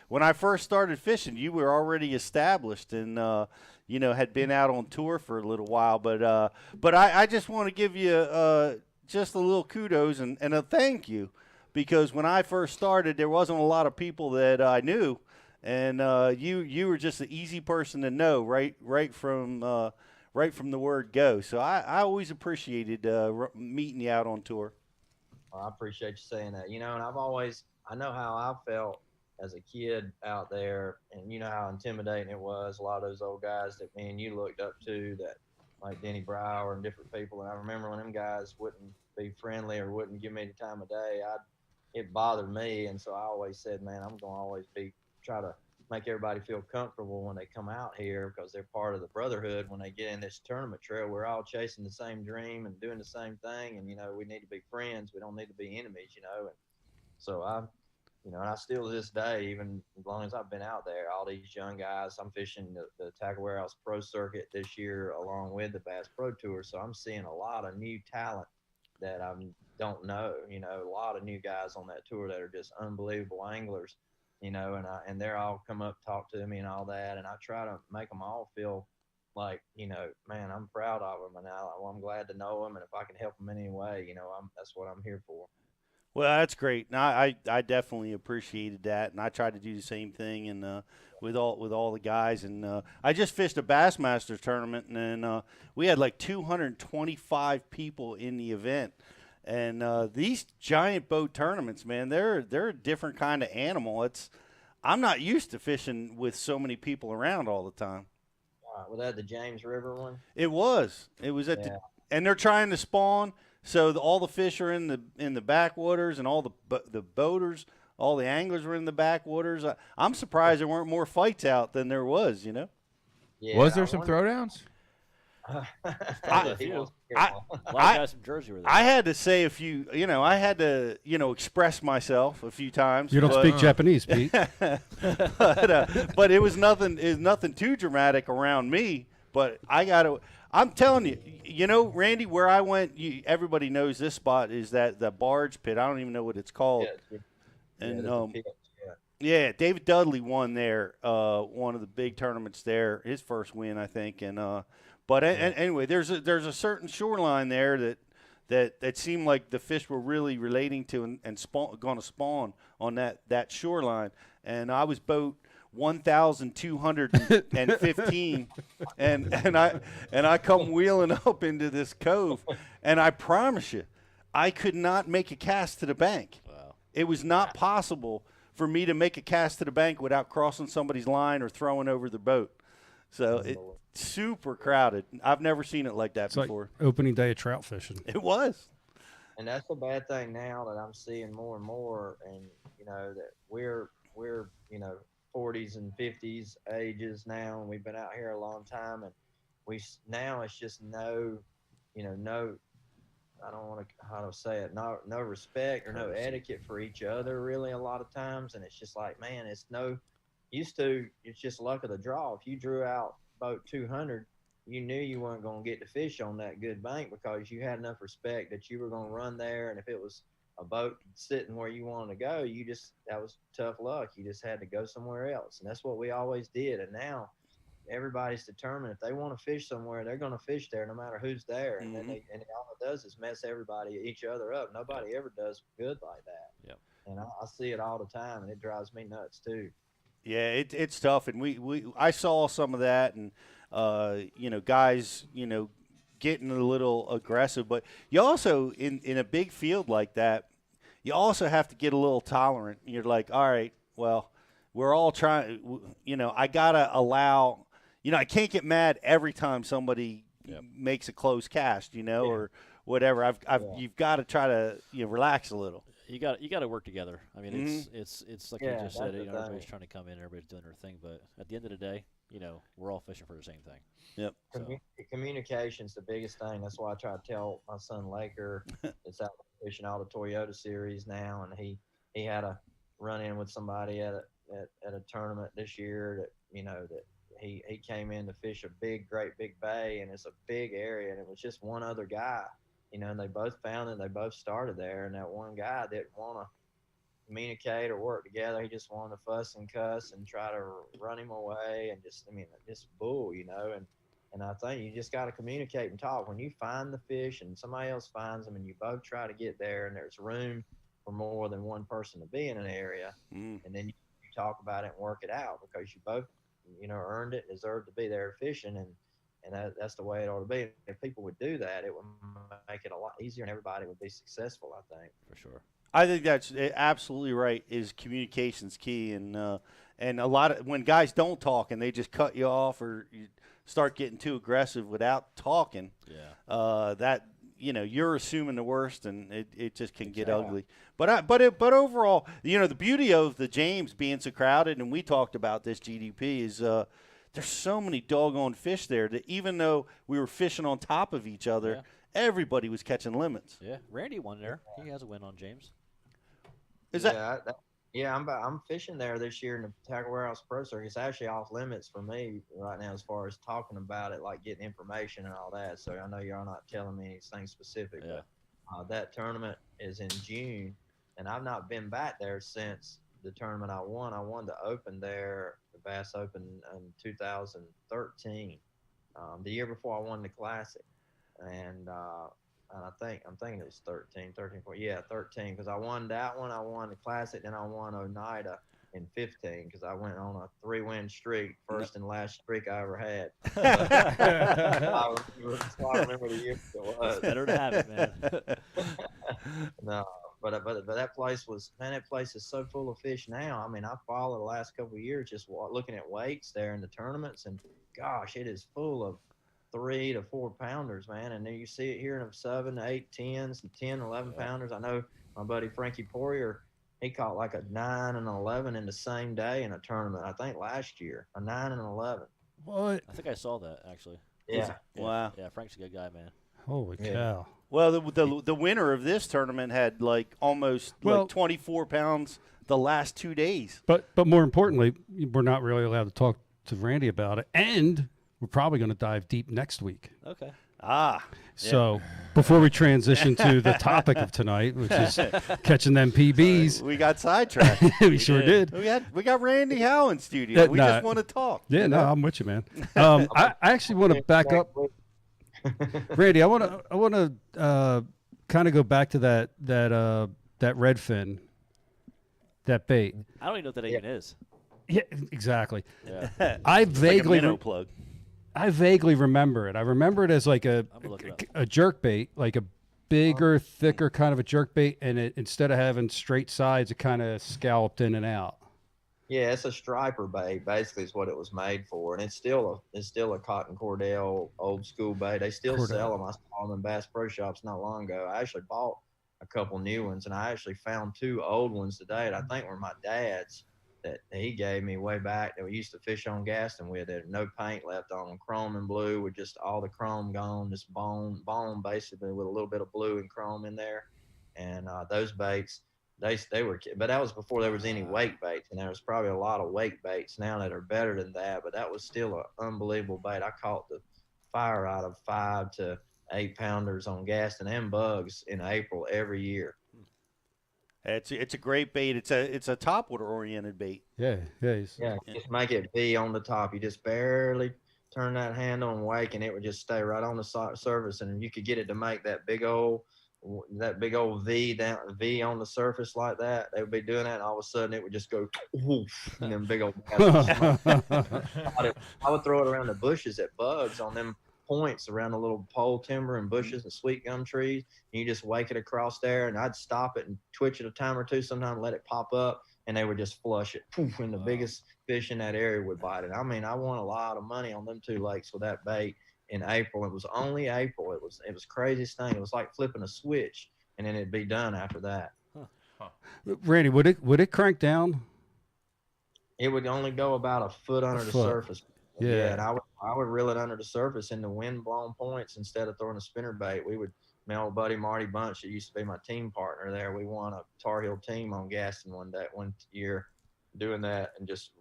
When I first started fishing, you were already established and had been out on tour for a little while. But I just want to give you just a little kudos and a thank you, because when I first started, there wasn't a lot of people that I knew. And you were just an easy person to know right from the word go. So I always appreciated meeting you out on tour. Well, I appreciate you saying that. And I know how I felt as a kid out there, and you know how intimidating it was. A lot of those old guys that me and you looked up to, that like Denny Brower and different people. And I remember when them guys wouldn't be friendly or wouldn't give me the time of day, it bothered me. And so I always said, man, I'm going to always try to make everybody feel comfortable when they come out here, because they're part of the brotherhood. When they get in this tournament trail, we're all chasing the same dream and doing the same thing. And, we need to be friends. We don't need to be enemies, And so and I still to this day, even as long as I've been out there, all these young guys, I'm fishing the Tackle Warehouse Pro Circuit this year along with the Bass Pro Tour. So I'm seeing a lot of new talent that I don't know, a lot of new guys on that tour that are just unbelievable anglers. And they're all come up, talk to me and all that. And I try to make them all feel like, man, I'm proud of them. And I'm glad to know them. And if I can help them in any way, that's what I'm here for. Well, that's great. And I definitely appreciated that. And I tried to do the same thing and with all the guys. And I just fished a Bassmasters tournament, and we had like 225 people in the event. And these giant boat tournaments, man, they're a different kind of animal. I'm not used to fishing with so many people around all the time. Was that the James River one? It was. It was and they're trying to spawn. So all the fish are in the backwaters, and all the boaters, all the anglers were in the backwaters. I'm surprised there weren't more fights out than there was. Yeah, was there some throwdowns? I had to say a few, I had to, express myself a few times. You don't speak Japanese, Pete. but it was nothing too dramatic around me. But I'm telling you, Randy, where I went, everybody knows this spot is the barge pit. I don't even know what it's called. Yeah, David Dudley won there, one of the big tournaments there, his first win, I think. And anyway, there's a certain shoreline there that seemed like the fish were really relating to and going to spawn on that shoreline. And I was boat 1,215, and I come wheeling up into this cove, and I promise you, I could not make a cast to the bank. Wow. It was not possible for me to make a cast to the bank without crossing somebody's line or throwing over the boat. So it's super crowded. I've never seen it like that It's before. like opening day of trout fishing. It was. And that's the bad thing now that I'm seeing more and more. And, that we're 40s and 50s ages now, and we've been out here a long time. And now it's just no, I don't want to, how to say it, no respect or no etiquette for each other really a lot of times. And it's just like, man, it's just luck of the draw. If you drew out boat 200, you knew you weren't going to get to fish on that good bank because you had enough respect that you were going to run there. And if it was a boat sitting where you wanted to go, that was tough luck. You just had to go somewhere else. And that's what we always did. And now everybody's determined if they want to fish somewhere, they're going to fish there no matter who's there. And then all it does is mess each other up. Nobody ever does good like that. Yep. And I see it all the time, and it drives me nuts too. Yeah, it's tough, and I saw some of that, and guys, getting a little aggressive. But you also in a big field like that, you also have to get a little tolerant. You're like, all right, well, we're all trying. I gotta allow. I can't get mad every time somebody makes a close cast, or whatever. You've got to try to relax a little. You got to work together. I mean, it's like you just said. Everybody's trying to come in, everybody's doing their thing, but at the end of the day, we're all fishing for the same thing. Yep. So. Communication's the biggest thing. That's why I try to tell my son Laker that's out fishing all the Toyota series now, and he had a run in with somebody at a tournament this year that he came in to fish a great big bay, and it's a big area, and it was just one other guy. And they both found it. They both started there, and that one guy didn't want to communicate or work together. He just wanted to fuss and cuss and try to run him away, and just bull, And I think you just got to communicate and talk. When you find the fish and somebody else finds them, and you both try to get there, and there's room for more than one person to be in an area, and then you talk about it and work it out because you both, earned it, deserved to be there fishing, and that's the way it ought to be. If people would do that, it would make it a lot easier, and everybody would be successful, I think. For sure. I think that's absolutely right. Is communication's key, and a lot of when guys don't talk and they just cut you off or you start getting too aggressive without talking. Yeah. That you're assuming the worst, and it just can get ugly. But overall, the beauty of the James being so crowded, and we talked about this GDP is. There's so many doggone fish there that even though we were fishing on top of each other, everybody was catching limits. Yeah, Randy won there. He has a win on James. I'm fishing there this year in the Tackle Warehouse Pro Circuit. It's actually off limits for me right now as far as talking about it, like getting information and all that. So I know y'all not telling me anything specific, but that tournament is in June, and I've not been back there since the tournament I won. I won the Open there, the Bass Open in 2013, the year before I won the Classic, and I'm thinking it was 13, 13, because I won that one. I won the Classic, then I won Oneida in 15 because I went on a 3-win streak, first and last streak I ever had. I remember the year it was. It's better to have it, man. No. But that place is so full of fish now. I mean, I followed the last couple of years just looking at weights there in the tournaments, and gosh, it is full of 3 to 4 pounders, man. And then you see it here in 7 to 8, 10s, and 10, 11 pounders. I know my buddy Frankie Poirier, he caught like a 9 and 11 in the same day in a tournament. I think last year, a 9 and 11. What? I think I saw that actually. Yeah. Wow. Yeah, Frank's a good guy, man. Holy cow. Well, the winner of this tournament had like almost 24 pounds the last 2 days. But more importantly, we're not really allowed to talk to Randy about it, and we're probably going to dive deep next week. Okay. So before we transition to the topic of tonight, which is catching them PBs, we got sidetracked. we sure did. We got Randy Howell in studio. We just want to talk. Yeah, no, I'm with you, man. I actually want to back up. Randy, I want to kind of go back to that redfin, that bait. I don't even know what that even is. Yeah, exactly. Yeah. I vaguely plug. I vaguely remember it. I remember it as like a jerk bait, like a bigger, thicker kind of a jerk bait, and it instead of having straight sides, it kind of scalloped in and out. Yeah, it's a striper bait. Basically, is what it was made for, and it's still a cotton cordell old school bait. They still sell them. I saw them in Bass Pro Shops not long ago. I actually bought a couple new ones, and I actually found 2 old ones today that I think were my dad's that he gave me way back that we used to fish on Gaston with. There no paint left on them, chrome and blue with just all the chrome gone, just bone basically with a little bit of blue and chrome in there. And those baits. They were, but that was before there was any wake baits, and there was probably a lot of wake baits now that are better than that. But that was still an unbelievable bait. I caught the fire out of 5 to 8 pounders on Gaston and bugs in April every year. It's a great bait. It's a topwater oriented bait. Yeah. Just make it V on the top. You just barely turn that handle and wake, and it would just stay right on the surface, and you could get it to make that big old V on the surface like that. They would be doing that, and all of a sudden it would just go whoosh, and them big old I would throw it around the bushes at bugs on them points around the little pole timber and bushes and sweet gum trees, and you just wake it across there, and I'd stop it and twitch it a time or two, sometimes let it pop up, and they would just flush it, poof, and the biggest fish in that area would bite it. I mean, I won a lot of money on them 2 lakes with that bait in April. It was only April. It was craziest thing. It was like flipping a switch, and then it'd be done after that. Randy, would it crank down? It would only go about a foot under the surface. Yeah, and I would reel it under the surface in the wind blown points instead of throwing a spinner bait. My old buddy Marty Bunch, that used to be my team partner there, we won a Tar Heel team on Gaston one year doing that, and just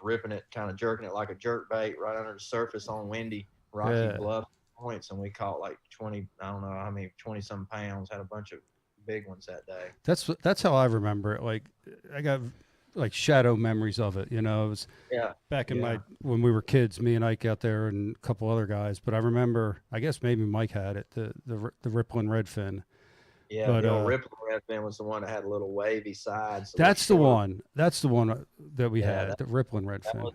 ripping it, kind of jerking it like a jerk bait right under the surface on windy rocky bluff points, and we caught like 20 some pounds. Had a bunch of big ones that day. That's how I remember it. Like, I got like shadow memories of it. It was back in when we were kids, me and Ike out there and a couple other guys. But I remember, I guess maybe Mike had it, the rippling redfin. Yeah, but, the rippling redfin was the one that had a little wavy sides. So that's the one. That's the one that we had, the rippling redfin.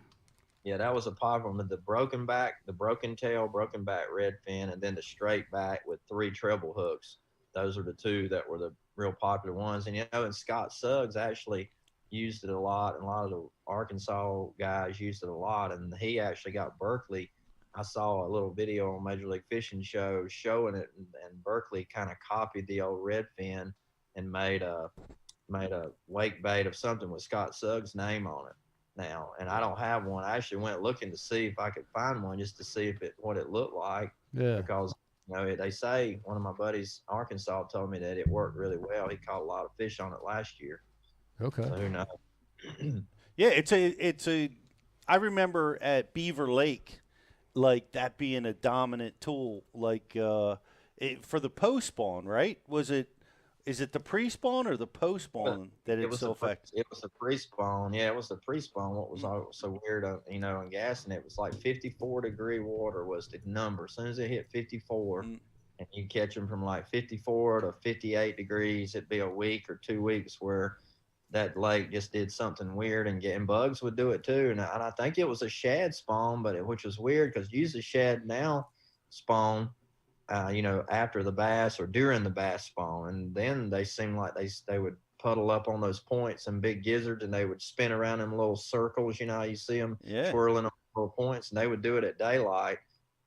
That was a popular one. The broken back, the broken tail, broken back redfin, and then the straight back with 3 treble hooks. Those are the 2 that were the real popular ones. And and Scott Suggs actually used it a lot, and a lot of the Arkansas guys used it a lot. And he actually got Berkeley. I saw a little video on Major League Fishing show showing it, and Berkeley kind of copied the old redfin and made a wake bait of something with Scott Suggs' name on it now. And I don't have one. I actually went looking to see if I could find one, just to see what it looked like. Yeah. Because they say, one of my buddies Arkansas told me that it worked really well. He caught a lot of fish on it last year. Okay. So who knows? Yeah, I remember at Beaver Lake, like that being a dominant tool, like for the post spawn, right? Is it the pre-spawn or the post-spawn that it's so effective? It was the pre-spawn. Yeah, it was the pre-spawn. What was so weird, in Gaston, it was like 54-degree water was the number. As soon as it hit 54, and you catch them from like 54 to 58 degrees, it'd be a week or 2 weeks where that lake just did something weird, and bugs would do it too. And I think it was a shad spawn, which was weird because usually shad now spawn after the bass or during the bass spawn, and then they seem like they would puddle up on those points and big gizzards, and they would spin around in little circles. You see them swirling on little points, and they would do it at daylight.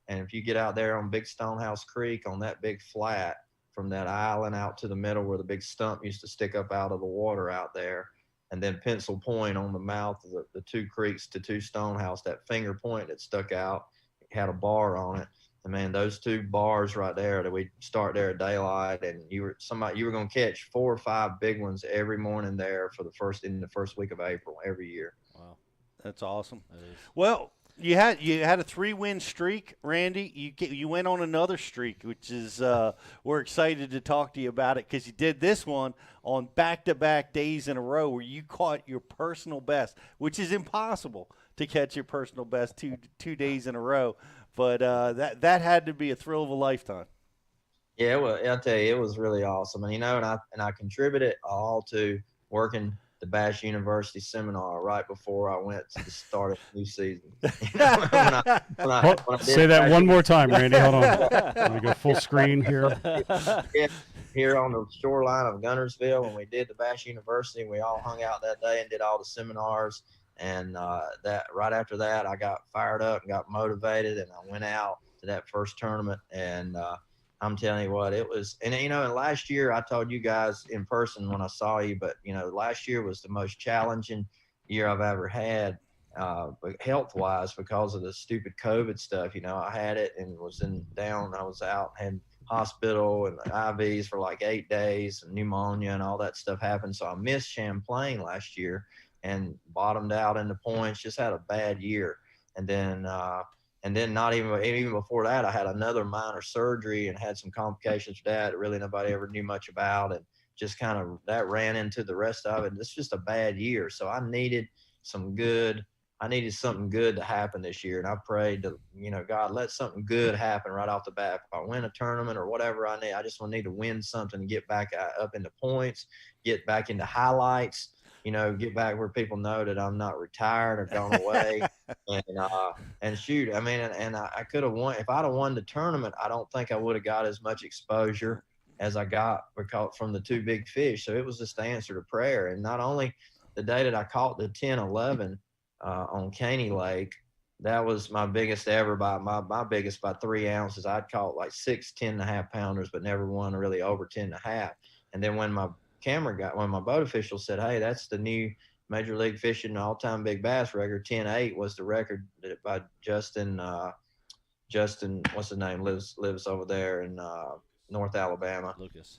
And if you get out there on Big Stonehouse Creek on that big flat, from that island out to the middle where the big stump used to stick up out of the water out there, and then Pencil Point on the mouth of the 2 creeks to 2 Stonehouse, that finger point that stuck out, had a bar on it. And man, those 2 bars right there, that we start there at daylight, and you were going to catch 4 or 5 big ones every morning there in the first week of April every year. Wow, that's awesome. Well, you had a 3-win streak, Randy. You went on another streak, which is we're excited to talk to you about it, because you did this one on back-to-back days in a row where you caught your personal best, which is impossible to catch your personal best two days in a row. But that had to be a thrill of a lifetime. Yeah, well, I'll tell you, it was really awesome. And I contributed all to working the Bass University seminar right before I went to the start of the new season. Say that one more time, Randy. Hold on. Let me go full screen here. here on the shoreline of Guntersville when we did the Bass University. We all hung out that day and did all the seminars. And that right after that, I got fired up and got motivated, and I went out to that first tournament. And I'm telling you what, it was. And and last year I told you guys in person when I saw you, but last year was the most challenging year I've ever had. But health-wise, because of the stupid COVID stuff, I had it and was I was out, had hospital and IVs for like 8 days, and pneumonia and all that stuff happened. So I missed Champlain last year and bottomed out in the points, just had a bad year. And then not even before that, I had another minor surgery and had some complications with that really nobody ever knew much about. And just kind of that ran into the rest of it. It's just a bad year. So I needed something good to happen this year. And I prayed to, God, let something good happen right off the bat. If I win a tournament or whatever I just want to need to win something and get back up into points, get back into highlights, get back where people know that I'm not retired or gone away. And shoot, I mean, and I could have won. If I'd have won the tournament, I don't think I would have got as much exposure as I got from the 2 big fish. So it was just the answer to prayer. And not only the day that I caught the 10-11 on Caney Lake, that was my biggest ever my biggest by 3 ounces. I'd caught like 6 10.5 pounders, but never one really over 10.5. And then when my boat official said, hey, that's the new Major League Fishing all-time big bass record, 10.8 was the record by Justin, what's his name, lives over there in North Alabama. Lucas.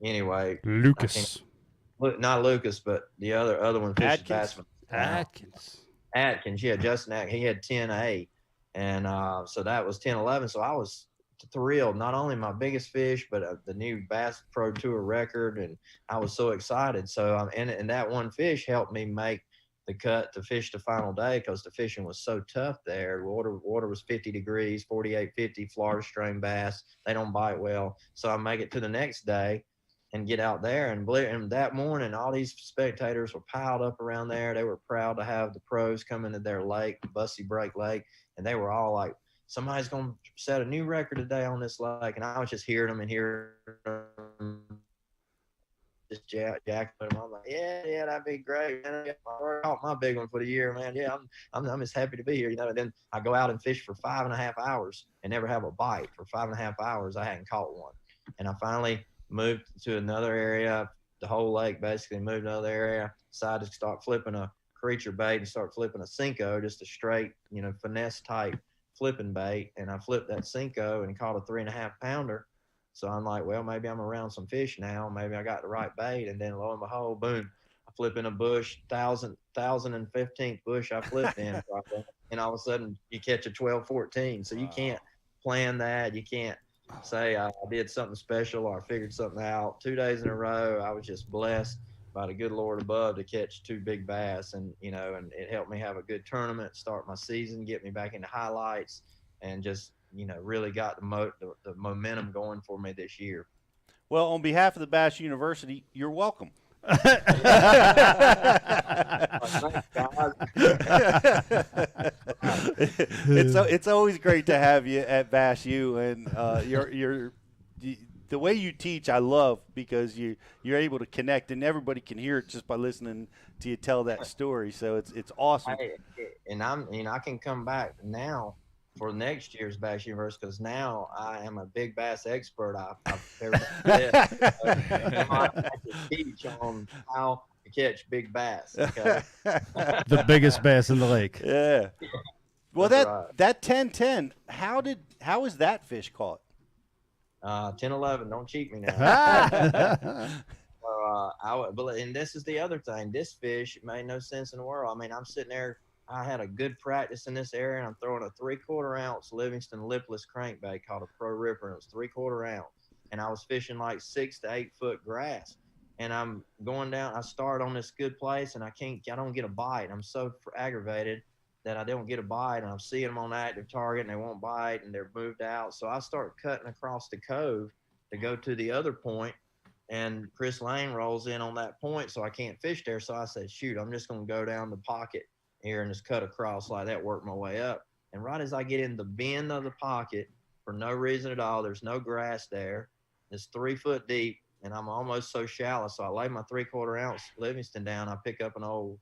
Anyway. Lucas. Not Lucas, but the other one, fishes bassman. Atkins, yeah, Justin Atkins. He had 10.8, and so that was 10-11. So I was thrilled. Not only my biggest fish, but the new Bass Pro Tour record, and I was so excited. So and that one fish helped me make the cut to fish the final day because the fishing was so tough there. Water was 50 degrees, 48, 50, Florida stream bass. They don't bite well. So I make it to the next day and get out there. And that morning, all these spectators were piled up around there. They were proud to have the pros come into their lake, Bussy Break Lake, and they were all like, somebody's going to set a new record today on this lake. And I was just hearing them just jacking them. I'm like, yeah, that'd be great, man. I caught my big one for the year, man. Yeah, I'm just happy to be here. And then I go out and fish for 5.5 hours and never have a bite. For 5.5 hours, I hadn't caught one. And I finally moved to another area, the whole lake basically moved to another area, decided to start flipping a creature bait and start flipping a Cinco, just a straight, finesse type flipping bait. And I flipped that Cinco and caught a 3.5 pounder. So I'm like, well, maybe I'm around some fish now. Maybe I got the right bait. And then lo and behold, boom, I flip in a bush, 1,015th bush I flipped in. And all of a sudden you catch a 12-14. So you can't plan that. You can't say I did something special or I figured something out. 2 days in a row, I was just blessed by the good Lord above to catch 2 big bass. And, and it helped me have a good tournament, start my season, get me back into highlights, and just, really got the momentum going for me this year. Well, on behalf of the Bass University, you're welcome. It's always great to have you at Bass U, and the way you teach I love, because you're able to connect and everybody can hear it just by listening to you tell that story. So it's awesome. And I can come back now for next year's Bass University because now I am a big bass expert. I've I can teach on how to catch big bass. Okay? The biggest bass in the lake. Yeah. Well, that 10-10, how is that fish caught? 10-11. Don't cheat me now. And this is the other thing. This fish made no sense in the world. I mean, I'm sitting there. I had a good practice in this area, and I'm throwing a 3/4 ounce Livingston lipless crankbait called a Pro Ripper, and it was 3/4 ounce. And I was fishing like 6 to 8 foot grass. And I'm going down. I start on this good place, and I don't get a bite. I'm so aggravated that I don't get a bite, and I'm seeing them on active target, and they won't bite, and they're moved out. So I start cutting across the cove to go to the other point, and Chris Lane rolls in on that point, so I can't fish there. So I said, shoot, I'm just going to go down the pocket here and just cut across like that, work my way up. And right as I get in the bend of the pocket, for no reason at all, there's no grass there. It's 3 foot deep, and I'm almost so shallow. So I lay my 3/4 ounce Livingston down. I pick up an old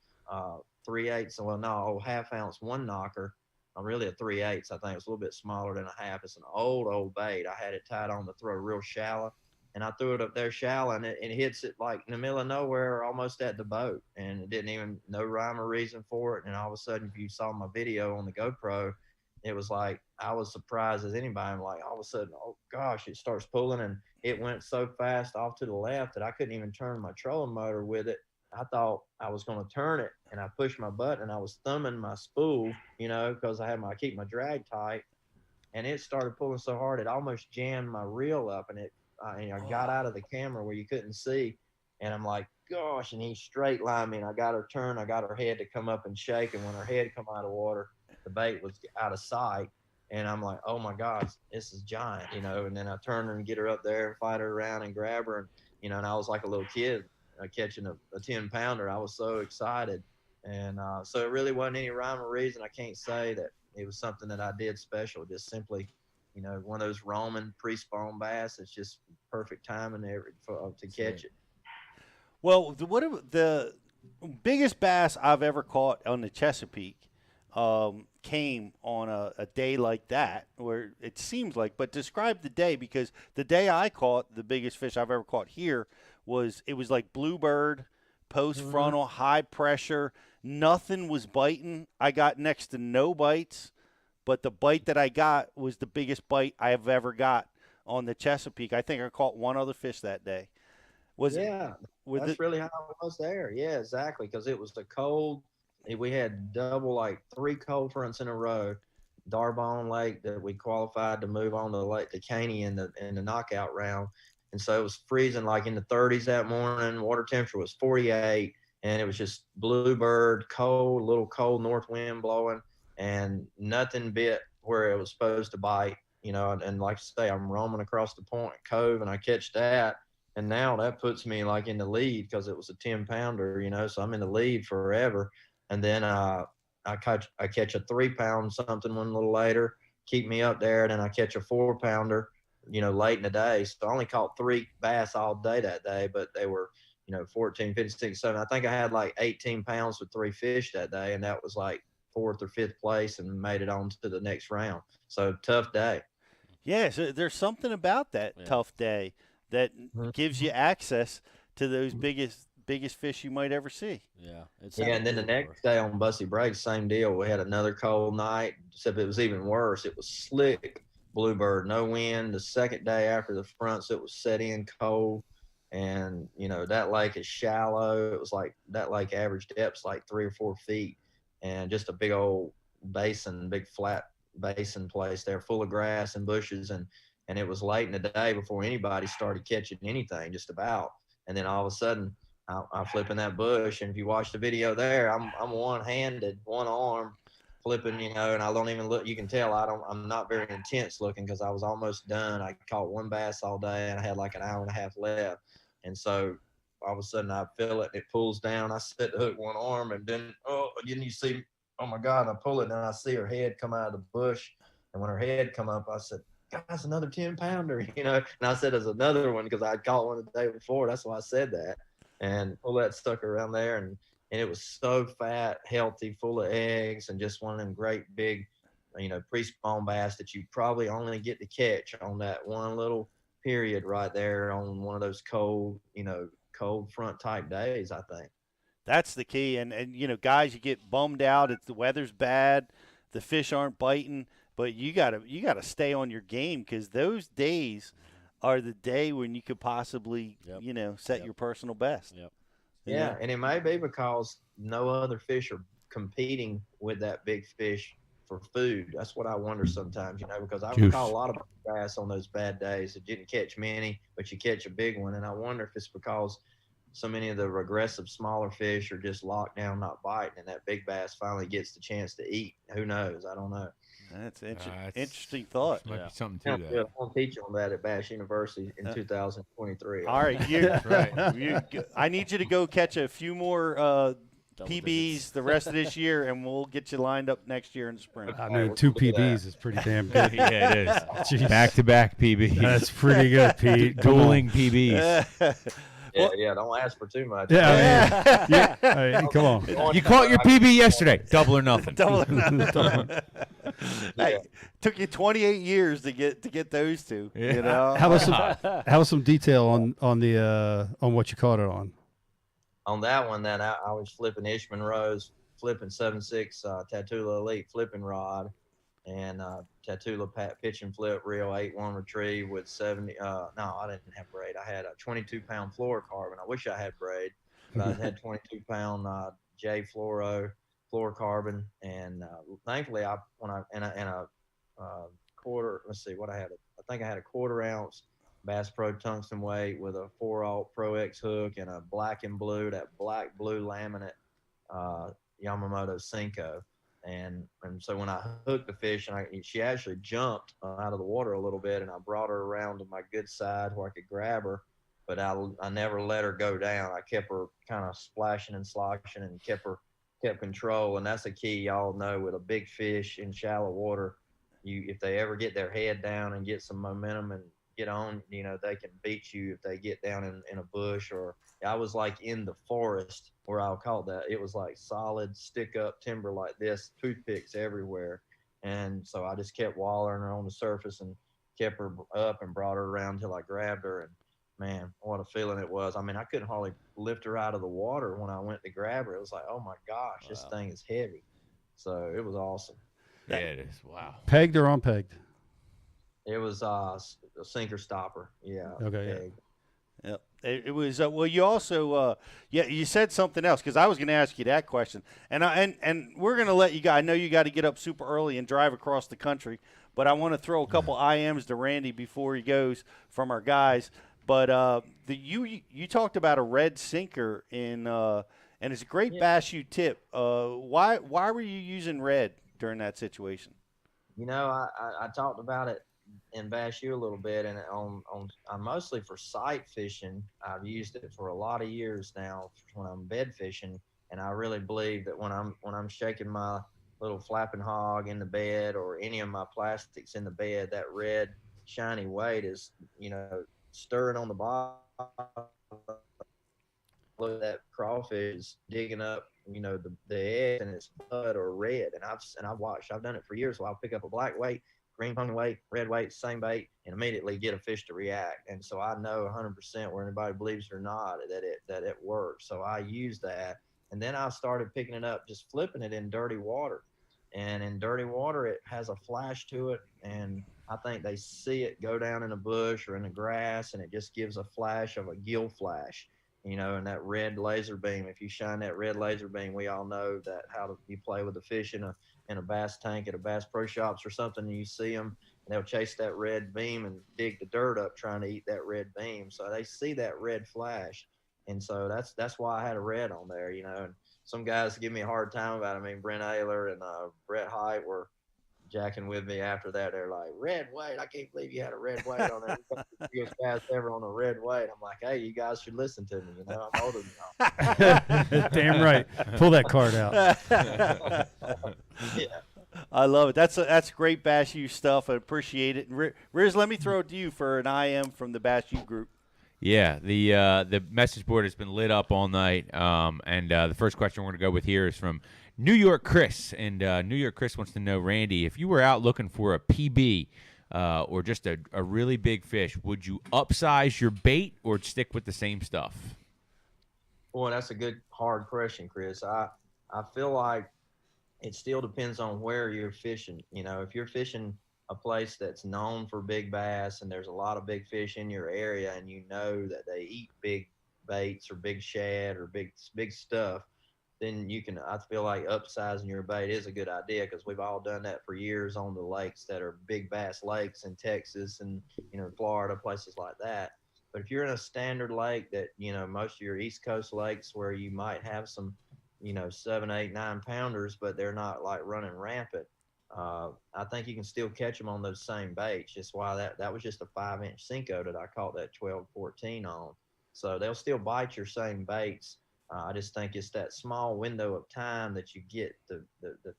3/8, old half ounce one knocker. Really a 3/8. I think it's a little bit smaller than a half. It's an old bait. I had it tied on the throw real shallow, and I threw it up there shallow, and it hits it like in the middle of nowhere, almost at the boat, and it didn't even no rhyme or reason for it. And all of a sudden, if you saw my video on the GoPro, it was like I was surprised as anybody. I'm like, all of a sudden, oh gosh, it starts pulling, and it went so fast off to the left that I couldn't even turn my trolling motor with it. I thought I was going to turn it, and I pushed my button, and I was thumbing my spool, because I keep my drag tight, and it started pulling so hard it almost jammed my reel up, and I got out of the camera where you couldn't see, and I'm like, gosh, and he straight lined me, and I got her turned, I got her head to come up and shake, and when her head come out of water, the bait was out of sight, and I'm like, oh my gosh, this is giant, and then I turned her and get her up there and fight her around and grab her, and and I was like a little kid catching a 10-pounder. I was so excited, and so it really wasn't any rhyme or reason. I can't say that it was something that I did special, just simply one of those Roman pre-spawn bass. It's just perfect timing to catch it. Well, the biggest bass I've ever caught on the Chesapeake came on a day like that, where it seems like, but describe the day, because the day I caught the biggest fish I've ever caught here was like bluebird, post frontal, high pressure. Nothing was biting. I got next to no bites, but the bite that I got was the biggest bite I have ever got on the Chesapeake. I think I caught one other fish that day. That's really how it was there. Yeah, exactly, because it was the cold. We had double, like 3 cold fronts in a row. Darbone Lake that we qualified to move on to Lake Caney in the knockout round. And so it was freezing like in the 30s that morning. Water temperature was 48, and it was just bluebird, cold, little cold north wind blowing, and nothing bit where it was supposed to bite, and like I say, I'm roaming across the Point Cove, and I catch that. And now that puts me like in the lead because it was a 10-pounder, so I'm in the lead forever. And then I catch a 3-pound something one little later, keep me up there. And then I catch a 4-pounder, late in the day. So I only caught 3 bass all day that day, but they were, 14, 15, 16, 17. I think I had like 18 pounds with 3 fish that day. And that was like 4th or 5th place and made it on to the next round. So tough day. Yeah, so there's something about that tough day that gives you access to those biggest fish you might ever see. Yeah. And then the next day on Bussy Breaks, same deal. We had another cold night, except it was even worse. It was slick bluebird, no wind. The second day after the fronts, it was set in cold. And, that lake is shallow. It was like that lake average depth's like 3 or 4 feet. And just a big old basin, big flat basin place there full of grass and bushes. And it was late in the day before anybody started catching anything, just about. And then all of a sudden, I'm flipping that bush, and if you watch the video there, I'm one-handed, one arm, flipping, and I don't even look. You can tell I'm not very intense looking because I was almost done. I caught 1 bass all day, and I had like an hour and a half left. And so all of a sudden, I feel it, and it pulls down. I set the hook one arm, and then you see, oh my God! And I pull it, and I see her head come out of the bush, and when her head come up, I said, God, that's another 10-pounder, And I said, there's another one because I caught one the day before. That's why I said that. And pull that sucker around there, and it was so fat, healthy, full of eggs, and just one of them great big, pre-spawn bass that you probably only get to catch on that one little period right there on one of those cold front type days, I think. That's the key. And guys, you get bummed out if the weather's bad, the fish aren't biting, but you gotta stay on your game, because those days are the day when you could possibly, set your personal best. Yep. Yeah, and it may be because no other fish are competing with that big fish for food. That's what I wonder sometimes, because I caught a lot of bass on those bad days. It didn't catch many, but you catch a big one. And I wonder if it's because so many of the regressive smaller fish are just locked down, not biting, and that big bass finally gets the chance to eat. Who knows? I don't know. That's interesting thought. Might be something to that. I'll teach you on that at Bass University in 2023. All right, right. I need you to go catch a few more PBs the rest of this year, and we'll get you lined up next year in the spring. I mean, 2 PBs is pretty damn good. Yeah, it is. Back-to-back PBs. That's pretty good, Pete. Dueling PBs. Yeah, don't ask for too much. Yeah, Hey, come on. You caught your PB yesterday. Double or nothing. Double or nothing. Hey, took you 28 years to get those two. Yeah. You know. How about some detail on what you caught it on? On that one, that I was flipping Ishman Rose, flipping 7.6 Tatula Elite flipping rod, and Tatula pitch and flip reel 8-1 retrieve with 70. No, I didn't have braid. I had a 22-pound fluorocarbon. I wish I had braid, but I had 22-pound J fluorocarbon, and thankfully a quarter. Let's see what I had. I think I had a 1/4 ounce Bass Pro tungsten weight with a 4/0 Pro X hook and a black and blue, that black blue laminate Yamamoto Cinco. And so when I hooked the fish, and she actually jumped out of the water a little bit, and I brought her around to my good side where I could grab her, but I never let her go down. I kept her kind of splashing and sloshing and kept control. And that's the key. Y'all know with a big fish in shallow water, if they ever get their head down and get some momentum and get on, they can beat you if they get down in a bush. Or I was like in the forest where I'll call that. It was like solid stick up timber like this, toothpicks everywhere. And so I just kept wallering her on the surface and kept her up and brought her around till I grabbed her. And man, what a feeling it was. I mean, I couldn't hardly lift her out of the water when I went to grab her. It was like, oh my gosh, This thing is heavy. So it was awesome. Yeah, it is. Wow. Pegged or unpegged? It was a sinker stopper. Yeah. Okay. Yeah. It was well. You also you said something else, because I was going to ask you that question, and we're going to let you go. I know you got to get up super early and drive across the country, but I want to throw a couple IMs to Randy before he goes from our guys. But you talked about a red sinker and it's a great bass you tip. Why were you using red during that situation? I talked about it in Bass U a little bit, and I'm mostly for sight fishing. I've used it for a lot of years now when I'm bed fishing, and I really believe that when I'm shaking my little flapping hog in the bed or any of my plastics in the bed, that red shiny weight is stirring on the bottom. Look, that crawfish is digging up the egg, and it's blood or red, and I've watched. I've done it for years. So I'll pick up a black weight, green pony weight, red weight, same bait, and immediately get a fish to react. And so I know 100% where anybody believes it or not that it works. So I use that, and then I started picking it up, just flipping it in dirty water. And in dirty water, it has a flash to it, and I think they see it go down in a bush or in the grass, and it just gives a flash of a gill flash. And that red laser beam, if you shine that red laser beam, we all know that you play with the fish in a bass tank at a Bass Pro Shops or something, and you see them, and they'll chase that red beam and dig the dirt up trying to eat that red beam. So they see that red flash. And so that's why I had a red on there, and some guys give me a hard time about it. I mean, Brent Ayler and Brett Height were jacking with me after that. They're like, red weight, I can't believe you had a red weight on there. The biggest bass ever on a red weight. I'm like, hey, you guys should listen to me. I'm older than y'all. Damn right. Pull that card out. Yeah. I love it. That's great Bass U stuff. I appreciate it. And Riz, let me throw it to you for an IM from the Bass U group. Yeah, the message board has been lit up all night, and the first question we're going to go with here is from New York Chris, and New York Chris wants to know, Randy, if you were out looking for a PB or just a really big fish, would you upsize your bait or stick with the same stuff? Boy, that's a good, hard question, Chris. I feel like it still depends on where you're fishing. If you're fishing a place that's known for big bass and there's a lot of big fish in your area, and that they eat big baits or big shad or big stuff, then I feel like upsizing your bait is a good idea, because we've all done that for years on the lakes that are big bass lakes in Texas and Florida, places like that. But if you're in a standard lake that most of your East Coast lakes where you might have some 7, 8, 9 pounders, but they're not like running rampant, I think you can still catch them on those same baits. Just why that was just a 5-inch Cinco that I caught that 12-14 on. So they'll still bite your same baits. I just think it's that small window of time that you get the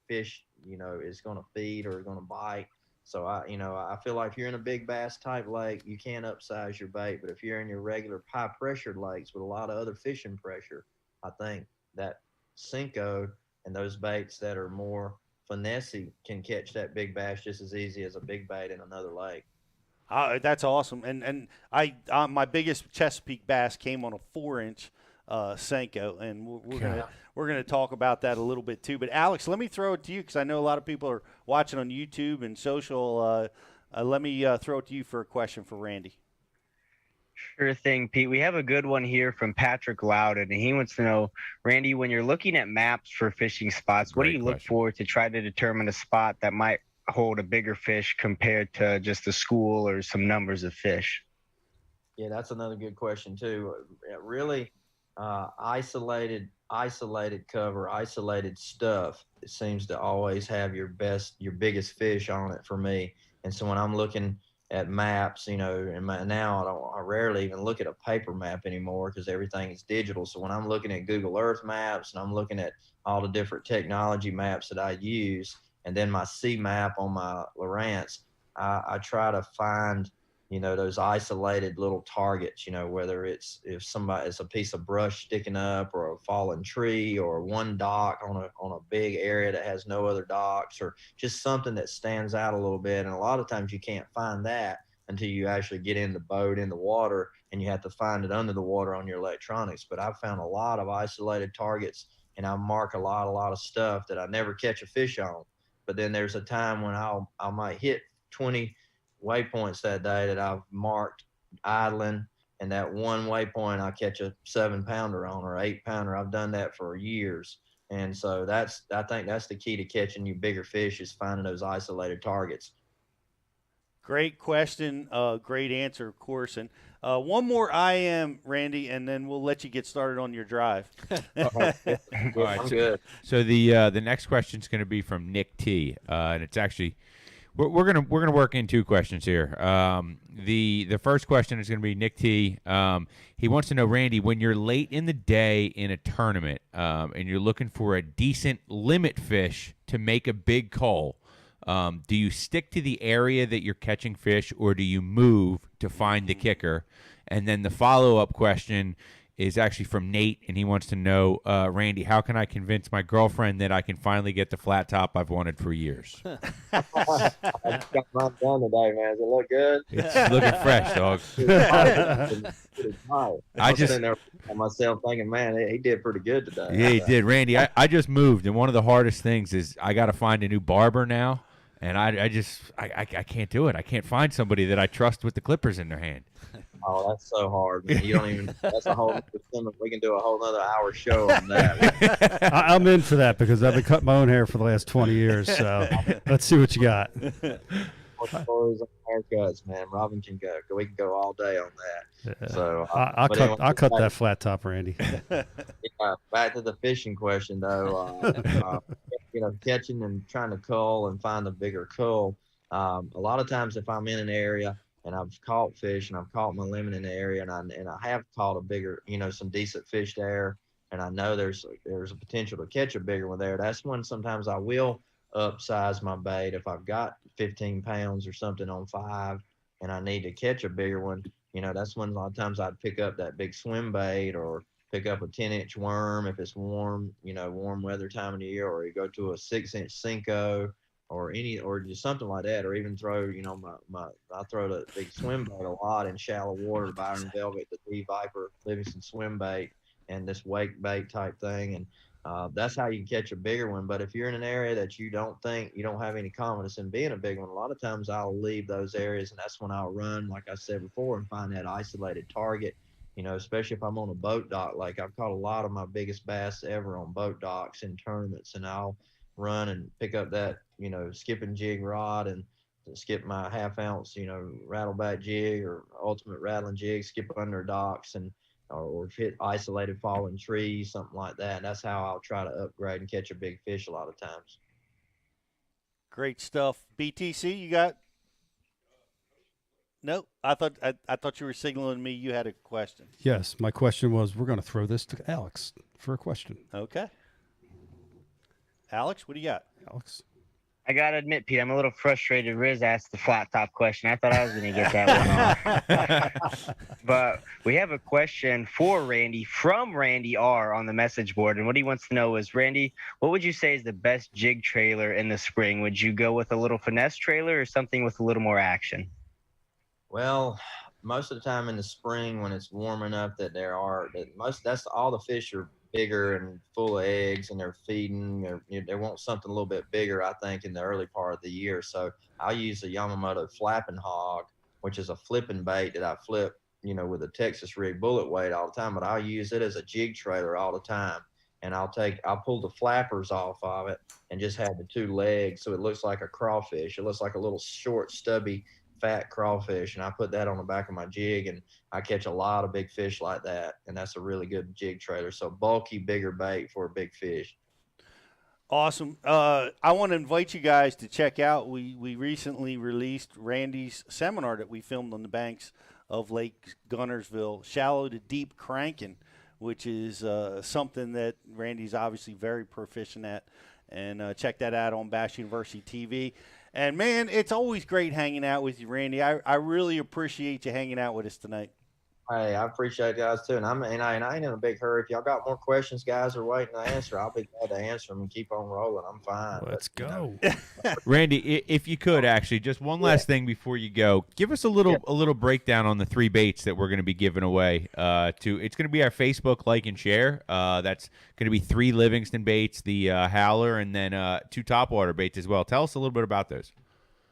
fish, is going to feed or going to bite. So I feel like if you're in a big bass type lake, you can upsize your bait. But if you're in your regular high pressured lakes with a lot of other fishing pressure, I think that Cinco and those baits that are more finessey can catch that big bass just as easy as a big bait in another lake. That's awesome. And I my biggest Chesapeake bass came on a 4-inch Senko, and we're gonna talk about that a little bit too. But Alex, let me throw it to you because I know a lot of people are watching on YouTube and social. Let me throw it to you for a question for Randy. Sure thing, Pete. We have a good one here from Patrick Loudon, and he wants to know, Randy, when you're looking at maps for fishing spots, what do you look for to try to determine a spot that might hold a bigger fish compared to just a school or some numbers of fish? Yeah, that's another good question too. Really, isolated cover, isolated stuff, it seems to always have your biggest fish on it for me. And so when I'm looking at maps, and now I rarely even look at a paper map anymore because everything is digital. So when I'm looking at Google Earth maps and I'm looking at all the different technology maps that I use, and then my C map on my Lowrance, I try to find those isolated little targets, whether it's a piece of brush sticking up or a fallen tree or one dock on a big area that has no other docks, or just something that stands out a little bit. And a lot of times you can't find that until you actually get in the boat, in the water, and you have to find it under the water on your electronics. But I've found a lot of isolated targets, and I mark a lot of stuff that I never catch a fish on. But then there's a time when I might hit 20 waypoints that day that I've marked idling, and that one waypoint I catch a 7-pounder on or 8-pounder. I've done that for years. And so I think that's the key to catching you bigger fish, is finding those isolated targets. Great question. Great answer, of course. And one more IM, Randy, and then we'll let you get started on your drive. All right, so the next question is going to be from Nick T, and it's actually we're gonna work in two questions here. The first question is going to be Nick T. He wants to know, Randy, when you're late in the day in a tournament and you're looking for a decent limit fish to make a big call, do you stick to the area that you're catching fish, or do you move to find the kicker? And then the follow-up question is actually from Nate, and he wants to know, Randy, how can I convince my girlfriend that I can finally get the flat top I've wanted for years? I just got mine done today, man. Does it look good? It's looking fresh, dog. I just sitting there myself thinking, man, he did pretty good today. Yeah, he did. Randy, I just moved, and one of the hardest things is I got to find a new barber now, and I can't do it. I can't find somebody that I trust with the clippers in their hand. Oh, that's so hard, man. You don't even. That's a whole. We can do a whole other hour show on that. I'm in for that because I've been cutting my own hair for the last 20 years. So let's see what you got. Stories on haircuts, man. Robin can go. We can go all day on that. Yeah. So I'll cut that flat top, Randy. Yeah, back to the fishing question though. Catching and trying to cull and find the bigger cull. A lot of times, if I'm in an area and I've caught fish and I've caught my limit in the area, and I have caught a bigger, some decent fish there, and I know there's a potential to catch a bigger one there, that's when sometimes I will upsize my bait. If I've got 15 pounds or something on 5 and I need to catch a bigger one, that's when a lot of times I'd pick up that big swim bait or pick up a 10-inch worm if it's warm, warm weather time of the year, or you go to a 6-inch Cinco or just something like that, or even throw, I throw the big swim bait a lot in shallow water, Byron Velvet, the D Viper, Livingston swim bait, and this wake bait type thing. And that's how you can catch a bigger one. But if you're in an area that you don't have any confidence in being a big one, a lot of times I'll leave those areas, and that's when I'll run, like I said before, and find that isolated target, especially if I'm on a boat dock. Like I've caught a lot of my biggest bass ever on boat docks in tournaments, and I'll run and pick up that, skipping jig rod and skip my 1/2 ounce, rattleback jig or ultimate rattling jig, skip under docks or hit isolated fallen trees, something like that. And that's how I'll try to upgrade and catch a big fish a lot of times. Great stuff. BTC, you got? Nope. I thought you were signaling me you had a question. Yes, my question was, we're going to throw this to Alex for a question. Okay. Alex, what do you got? Alex. I gotta admit, Pete, I'm a little frustrated. Riz asked the flat top question. I thought I was gonna get that one off. But we have a question for Randy from Randy R on the message board, and what he wants to know is, Randy, what would you say is the best jig trailer in the spring? Would you go with a little finesse trailer or something with a little more action? Well, most of the time in the spring when it's warm enough that that's all the fish are bigger and full of eggs and they're feeding. They want something a little bit bigger, I think, in the early part of the year. So I'll use a Yamamoto Flapping Hog, which is a flipping bait that I flip, with a Texas rig bullet weight all the time. But I'll use it as a jig trailer all the time. And I'll pull the flappers off of it and just have the two legs so it looks like a crawfish. It looks like a little short, stubby, fat crawfish, and I put that on the back of my jig, and I catch a lot of big fish like that, and that's a really good jig trailer. So bulky, bigger bait for a big fish. Awesome. I want to invite you guys to check out. We recently released Randy's seminar that we filmed on the banks of Lake Gunnersville, Shallow to Deep Cranking, which is something that Randy's obviously very proficient at. And check that out on Bass University TV. And, man, it's always great hanging out with you, Randy. I really appreciate you hanging out with us tonight. Hey, I appreciate you guys too, and I ain't in a big hurry. If y'all got more questions, guys are waiting to answer, I'll be glad to answer them and keep on rolling. I'm fine. Let's go, Randy. If you could actually, just one last thing before you go, give us a little breakdown on the 3 baits that we're going to be giving away. It's going to be our Facebook like and share. That's going to be 3 Livingston baits, the Howler, and then 2 topwater baits as well. Tell us a little bit about those.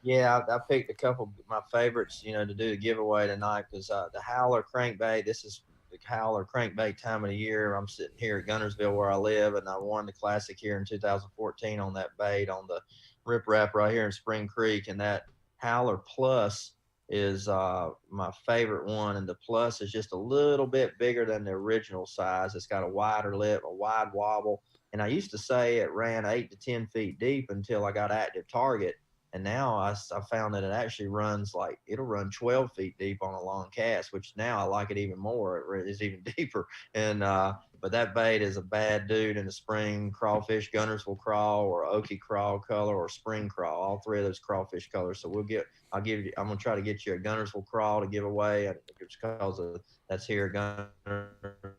Yeah, I picked a couple of my favorites, to do the giveaway tonight because the Howler Crankbait, this is the Howler Crankbait time of the year. I'm sitting here at Gunnersville where I live, and I won the Classic here in 2014 on that bait on the Rip Rap right here in Spring Creek. And that Howler Plus is my favorite one, and the Plus is just a little bit bigger than the original size. It's got a wider lip, a wide wobble, and I used to say it ran 8 to 10 feet deep until I got Active Target. And now I found that it actually runs it'll run 12 feet deep on a long cast, which now I like it even more. It is even deeper. And but that bait is a bad dude in the spring. Crawfish, Gunnersville crawl, or Okie crawl color, or spring crawl. All 3 of those crawfish colors. So I'm gonna try to get you a Gunnersville crawl to give away, because that's here at Gunnersville.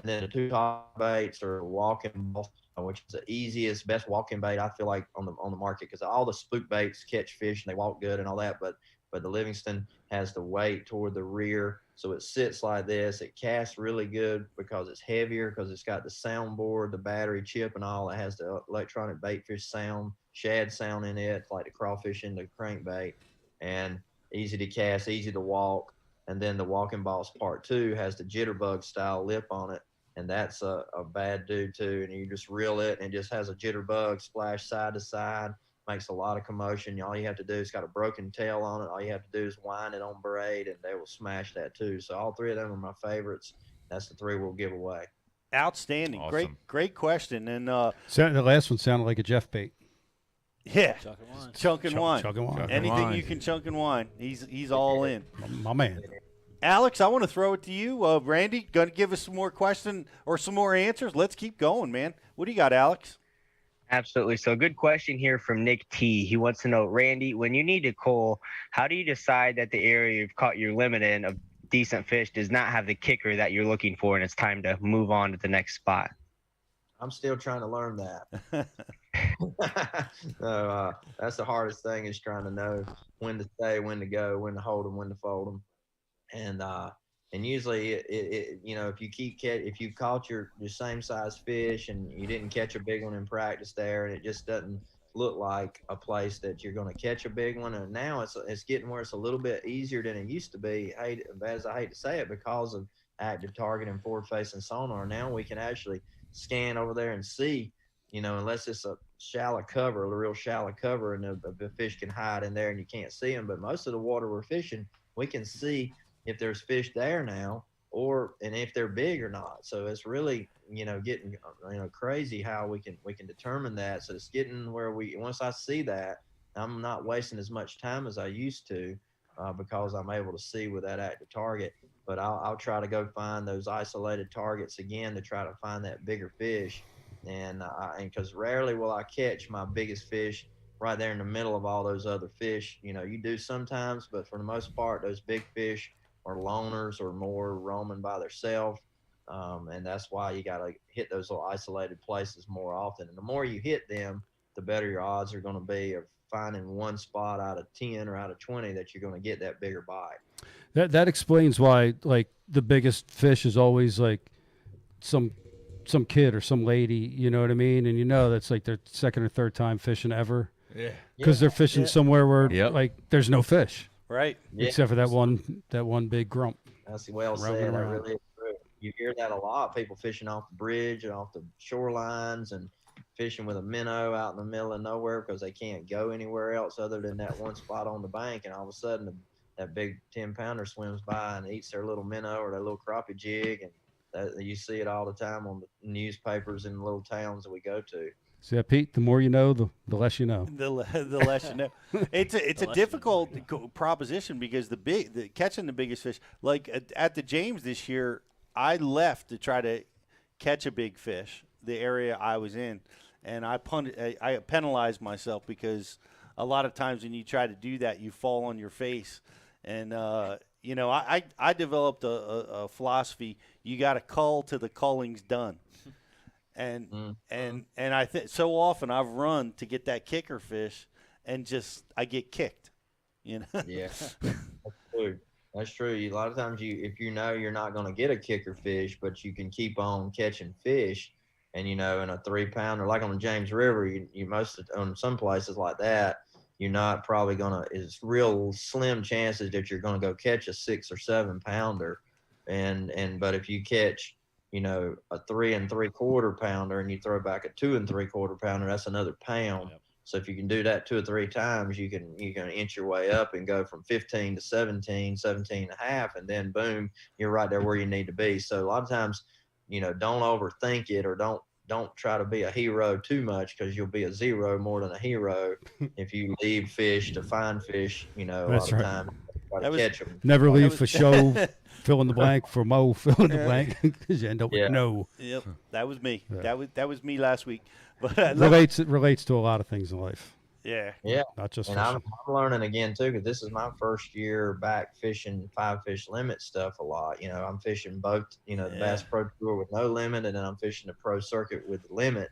And then the 2 top baits are walking ball, which is the easiest, best walking bait I feel like on the market, because all the spook baits catch fish and they walk good and all that, but the Livingston has the weight toward the rear, so it sits like this. It casts really good because it's heavier, because it's got the soundboard, the battery chip, and all. It has the electronic baitfish sound, shad sound in it, like the crawfish in the crankbait, and easy to cast, easy to walk. And then the Walking Boss Part 2 has the jitterbug style lip on it. And that's a bad dude too. And you just reel it, and it just has a jitterbug splash side to side, makes a lot of commotion. All you have to do is got a broken tail on it. All you have to do is wind it on braid, and they will smash that too. So all 3 of them are my favorites. That's the 3 we'll give away. Outstanding. Awesome. Great question. And the last one sounded like a Jeff bait. Yeah. Chunk and wine. Chunk and wine. Chunk and Anything wine. you can chunk and wine. He's all in. My man. Alex, I want to throw it to you. Randy, going to give us some more questions or some more answers? Let's keep going, man. What do you got, Alex? Absolutely. So good question here from Nick T. He wants to know, Randy, when you need to cull, how do you decide that the area you've caught your limit in of decent fish does not have the kicker that you're looking for, and it's time to move on to the next spot? I'm still trying to learn that. So that's the hardest thing, is trying to know when to stay, when to go, when to hold them, when to fold them. And usually if you caught your same size fish and you didn't catch a big one in practice there, and it just doesn't look like a place that you're going to catch a big one. And now it's getting where it's a little bit easier than it used to be. As I hate to say it, because of Active Target and forward facing sonar, now we can actually scan over there and see, unless it's a shallow cover, a real shallow cover, and the fish can hide in there and you can't see them. But most of the water we're fishing, we can see if there's fish there now, and if they're big or not. So it's really, getting, crazy how we can determine that. So it's getting where once I see that, I'm not wasting as much time as I used to because I'm able to see with that active target. But I'll try to go find those isolated targets again to try to find that bigger fish. And because rarely will I catch my biggest fish right there in the middle of all those other fish. You know, you do sometimes, but for the most part, those big fish are loners or more roaming by themselves. And that's why you got to hit those little isolated places more often. And the more you hit them, the better your odds are going to be of finding one spot out of 10 or out of 20 that you're going to get that bigger bite. That explains why, like, the biggest fish is always like some kid or some lady, you know what I mean? And you know that's like their second or third time fishing ever. Yeah. Because they're fishing somewhere where like there's no fish. Right. Except for that one big grump. That's well said. That really is true. You hear that a lot. People fishing off the bridge and off the shorelines and fishing with a minnow out in the middle of nowhere because they can't go anywhere else other than that one spot on the bank. And all of a sudden, that big 10-pounder swims by and eats their little minnow or their little crappie jig. And you see it all the time on the newspapers in the little towns that we go to. See that, Pete? The more you know, the less you know. The less you know. It's a difficult proposition because catching the biggest fish. Like at the James this year, I left to try to catch a big fish, the area I was in, and I penalized myself because a lot of times when you try to do that, you fall on your face. And you know, I developed a philosophy: you got to cull till the culling's done. And I think so often I've run to get that kicker fish, and I get kicked, you know. Yeah, that's true. That's true. A lot of times if you know you're not going to get a kicker fish, but you can keep on catching fish, and you know, in a 3-pounder, like on the James River, you on some places like that, you're not probably gonna. It's real slim chances that you're going to go catch a 6 or 7-pounder, but if you catch, you know, a 3 3/4 pounder and you throw back a 2 3/4 pounder, that's another pound. Yep. So if you can do that 2 or 3 times, you can inch your way up and go from 15 to 17, 17 and a half, and then boom, you're right there where you need to be. So a lot of times, you know, don't overthink it or don't try to be a hero too much because you'll be a zero more than a hero if you leave fish to find fish, you know, that's a lot right. of time. Try to catch them. Never leave for show. Fill in the blank for Mo. Fill in the blank because you end up with no. Yep, that was me. Yeah. That was me last week. But it relates to a lot of things in life. Yeah, not just. And I'm learning again too because this is my first year back fishing 5-fish limit stuff a lot. You know, I'm fishing both. You know, the Bass Pro Tour with no limit, and then I'm fishing the Pro Circuit with the limit.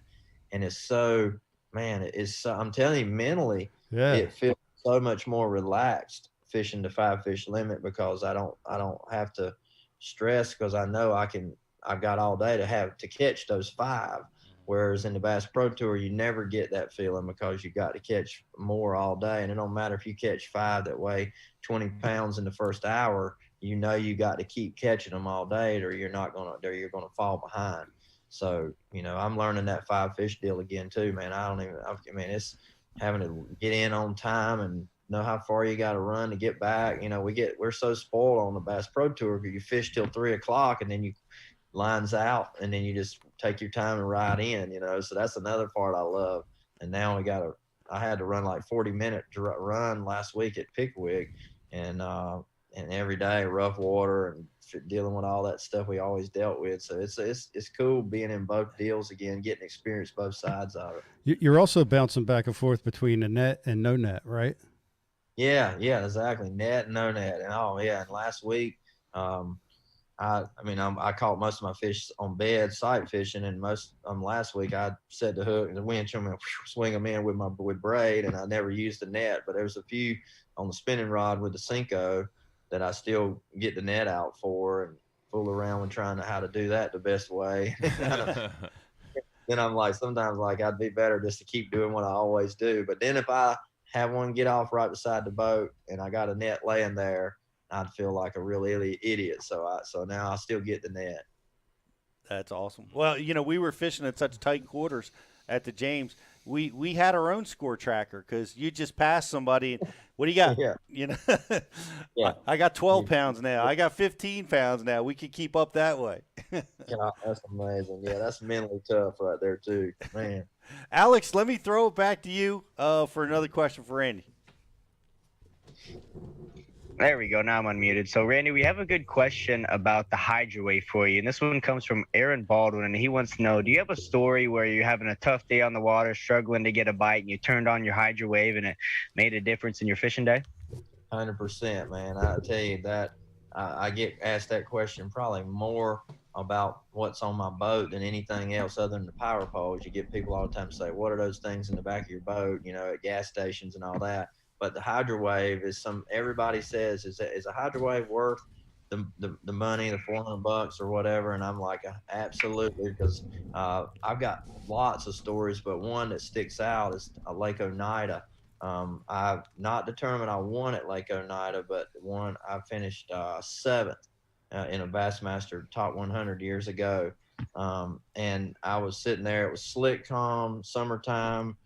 And it's so, man, it's so. I'm telling you, mentally, it feels so much more relaxed fishing the 5-fish limit because I don't have to stress because I know I've got all day to catch those 5. Whereas in the Bass Pro Tour, you never get that feeling because you got to catch more all day. And it don't matter if you catch 5 that weigh 20 pounds in the first hour, you know, you got to keep catching them all day or you're going to fall behind. So, you know, I'm learning that 5-fish deal again too, man. I mean, it's having to get in on time and know how far you got to run to get back. You know, we're so spoiled on the Bass Pro Tour because you fish till 3 o'clock and then you lines out and then you just take your time and ride in, you know. So that's another part I love. And now I had to run like 40-minute run last week at Pickwick and every day rough water and dealing with all that stuff we always dealt with. So it's cool being in both deals again, getting experience both sides of it. You're also bouncing back and forth between a net and no net, right? Yeah, exactly. Net and no net. And and last week, I caught most of my fish on bed sight fishing, and most last week I set the hook and the winch them and swing them in with braid, and I never used the net. But there was a few on the spinning rod with the Cinco that I still get the net out for and fool around with trying how to do that the best way. Then I'm like, sometimes like I'd be better just to keep doing what I always do. But then if I have one get off right beside the boat and I got a net laying there, I'd feel like a real idiot. So now I still get the net. That's awesome. Well, you know, we were fishing at such tight quarters at the James. We had our own score tracker because you just passed somebody. And, what do you got? Yeah. You know, I got 12 pounds now. I got 15 pounds now. We could keep up that way. God, that's amazing. Yeah, that's mentally tough right there too, man. Alex, let me throw it back to you for another question for Randy. There we go. Now I'm unmuted. So, Randy, we have a good question about the Hydro Wave for you. And this one comes from Aaron Baldwin. And he wants to know, do you have a story where you're having a tough day on the water, struggling to get a bite, and you turned on your Hydro Wave and it made a difference in your fishing day? 100%, man. I tell you that I get asked that question probably more about what's on my boat than anything else other than the power poles. You get people all the time say, what are those things in the back of your boat, at gas stations and all that. But the Hydro Wave is everybody says, is a Hydro Wave worth the money, the $400 or whatever? And I'm like, absolutely, because I've got lots of stories, but one that sticks out is Lake Oneida. I've not determined I won at Lake Oneida, but I finished 7th in a Bassmaster Top 100 years ago. And I was sitting there. It was slick, calm, summertime,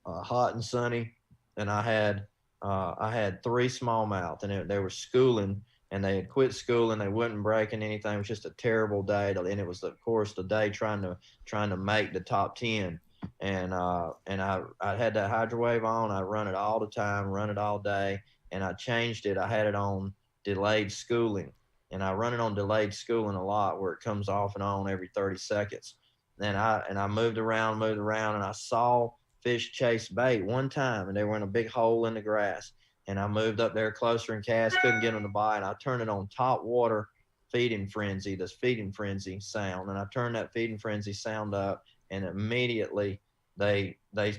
hot and sunny. And I had 3 smallmouth, and they were schooling, and they had quit schooling. They wasn't breaking anything. It was just a terrible day, and it was, of course, the day trying to make the top 10. And I had that Hydro Wave on. I run it all the time, run it all day, and I changed it. I had it on delayed schooling, and I run it on delayed schooling a lot, where it comes off and on every 30 seconds. And I moved around, and I saw fish chase bait one time, and they were in a big hole in the grass. And I moved up there closer and cast, couldn't get them to bite. And I turned it on top water feeding frenzy, this feeding frenzy sound. And I turned that feeding frenzy sound up, and immediately they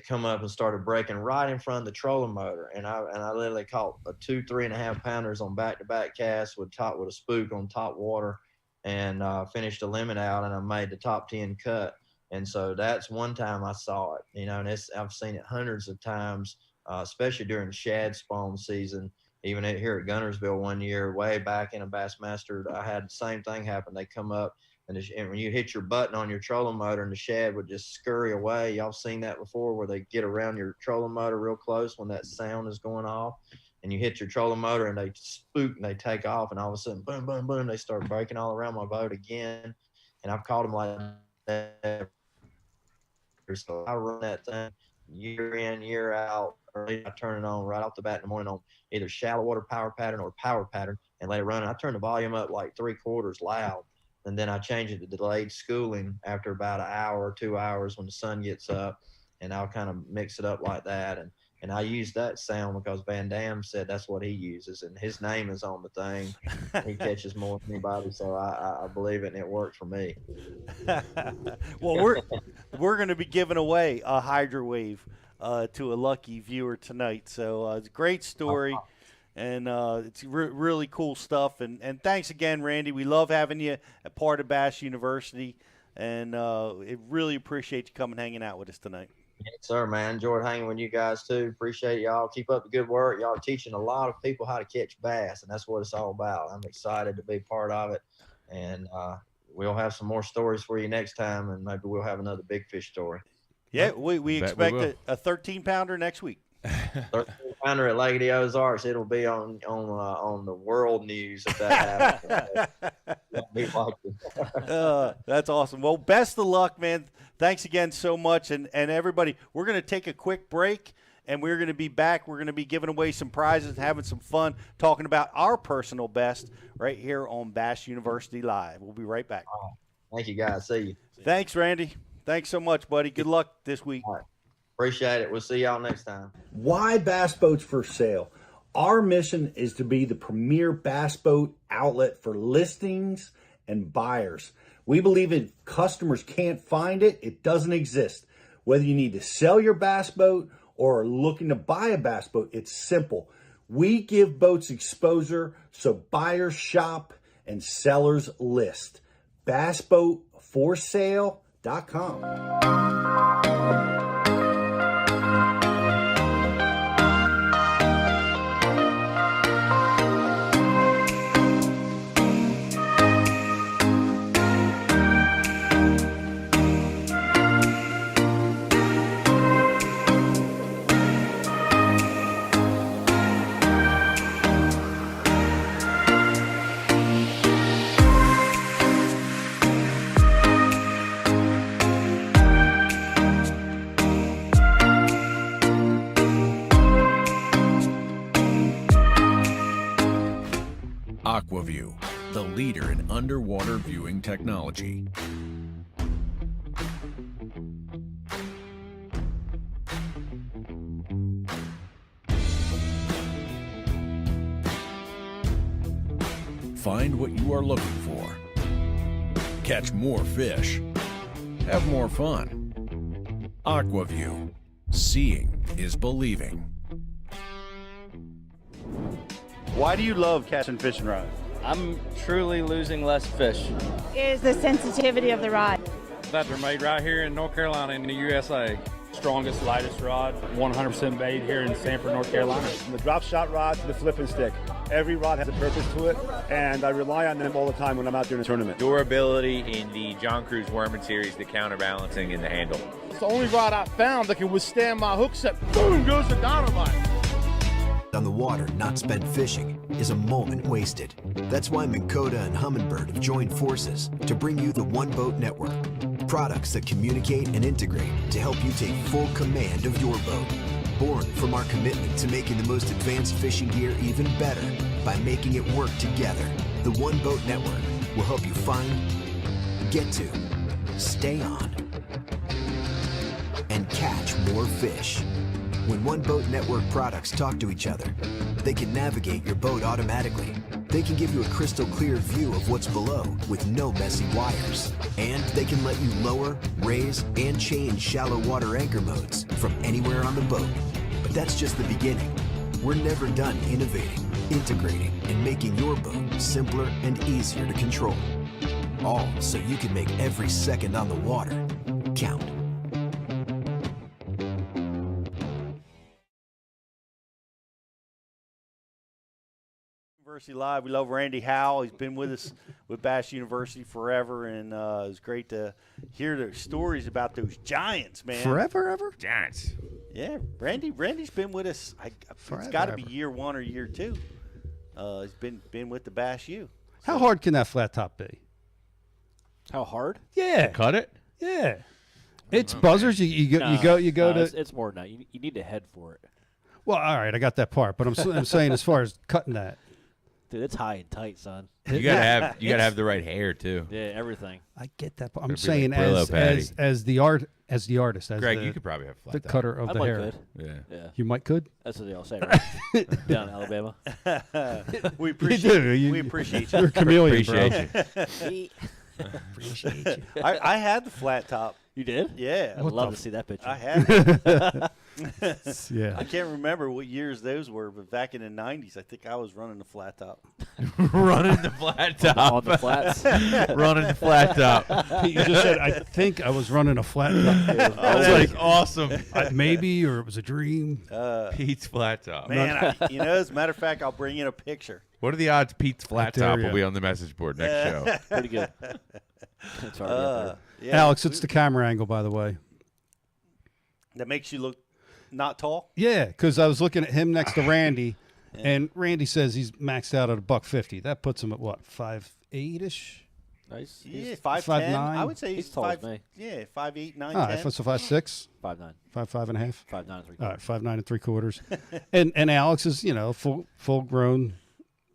come up and started breaking right in front of the trolling motor. And I literally caught 2 3.5 pounders on back-to-back casts with a spook on top water, and finished a limit out, and I made the top 10 cut. And so that's one time I saw it, and I've seen it hundreds of times, especially during shad spawn season. Even here at Gunnersville one year, way back in a Bassmaster, I had the same thing happen. They come up, and when you hit your button on your trolling motor, and the shad would just scurry away. Y'all seen that before, where they get around your trolling motor real close when that sound is going off, and you hit your trolling motor, and they spook and they take off, and all of a sudden, boom, boom, boom, they start breaking all around my boat again. And I've caught them like that. So I run that thing year in, year out. Early, I turn it on right off the bat in the morning on either shallow water power pattern or power pattern, and let it run. I turn the volume up like 3/4 loud, and then I change it to delayed schooling after about an hour or 2 hours when the sun gets up, and I'll kind of mix it up like that. And I use that sound because Van Dam said that's what he uses, and his name is on the thing. He catches more than anybody, so I believe it, and it works for me. Well, we're going to be giving away a Hydro Wave to a lucky viewer tonight. So it's a great story, and it's really cool stuff. And thanks again, Randy. We love having you a part of Bass University, and really appreciate you coming hanging out with us tonight. Yes, sir, man. Enjoyed hanging with you guys, too. Appreciate y'all. Keep up the good work. Y'all are teaching a lot of people how to catch bass, and that's what it's all about. I'm excited to be part of it, and we'll have some more stories for you next time, and maybe we'll have another big fish story. Yeah, we expect a 13-pounder next week. 13-pounder at Lake of the Ozarks. It'll be on the world news if that happens. That's awesome. Well, best of luck, man. Thanks again so much. And everybody, we're going to take a quick break, and we're going to be back. We're going to be giving away some prizes, having some fun, talking about our personal best right here on Bass University Live. We'll be right back. Thank you, guys. See you. Thanks, Randy. Thanks so much, buddy. Good luck this week. All right. Appreciate it. We'll see y'all next time. Why Bass Boats for Sale? Our mission is to be the premier bass boat outlet for listings and buyers. We believe if customers can't find it, it doesn't exist. Whether you need to sell your bass boat or are looking to buy a bass boat, it's simple. We give boats exposure so buyers shop and sellers list. BassBoatForSale.com. leader in underwater viewing technology. Find what you are looking for. Catch more fish. Have more fun. AquaView. Seeing is believing. Why do you love casting fishing rods? I'm truly losing less fish. It is the sensitivity of the rod. That they're made right here in North Carolina in the USA. Strongest, lightest rod, 100% made here in Sanford, North Carolina. From the drop shot rod to the flipping stick, every rod has a purpose to it, and I rely on them all the time when I'm out there in a tournament. Durability in the John Cruz Worming series, the counterbalancing in the handle. It's the only rod I found that can withstand my hook set. Boom goes the dynamite. On the water not spent fishing is a moment wasted. That's why Minn Kota and Humminbird have joined forces to bring you the One Boat Network. Products that communicate and integrate to help you take full command of your boat. Born from our commitment to making the most advanced fishing gear even better by making it work together. The One Boat Network will help you find, get to, stay on, and catch more fish. When One Boat Network products talk to each other, they can navigate your boat automatically. They can give you a crystal clear view of what's below with no messy wires. And they can let you lower, raise, and change shallow water anchor modes from anywhere on the boat. But that's just the beginning. We're never done innovating, integrating, and making your boat simpler and easier to control. All so you can make every second on the water count. University Live. We love Randy Howell. He's been with us with Bass University forever, and it was great to hear the stories about those giants, man. Forever, ever? Giants. Yeah, Randy's been with us. It's got to be year one or year two. He's been with the Bass U. How hard can that flat top be? How hard? Yeah. Cut it? Yeah. It's buzzers. You go to. It's more than that. You need to head for it. Well, all right, I got that part, but I'm saying as far as cutting that. Dude, it's high and tight, son. You gotta have the right hair too. Yeah, everything. I get that. I'm It'd be saying like as the artist, as Greg, you could probably have flat the top. cutter of I the might hair. could. Yeah. You might could. That's what they all say, right? Down in Alabama. We appreciate you. We appreciate you. You're a chameleon, Appreciate bro. Appreciate you. I had the flat top. You did? Yeah. I'd love to see that picture. I had it. Yeah. I can't remember what years those were, but back in the 90s, I think I was running the flat top. Running the flat top. On the flats. Running the flat top. You just said, I think I was running a flat top. That's like awesome. Maybe, or it was a dream. Pete's flat top. Man, as a matter of fact, I'll bring in a picture. What are the odds Pete's flat dare top will ya. be on the message board next show? Pretty good. It's already up there. Yeah, Alex, it's the camera angle, by the way. that makes you look not tall. Yeah, because I was looking at him next to Randy, and Randy says he's maxed out at $150. That puts him at what, 5'8"-ish? Nice. Yeah, 5'10". 5'9". I would say He's he's tall as 5. me. Yeah, 5'8", 9, All 10. right, so 5'6", 5'9". 5'5" and a half. 5'9" and 3/4. All right, 5'9" and 3/4. and Alex is full grown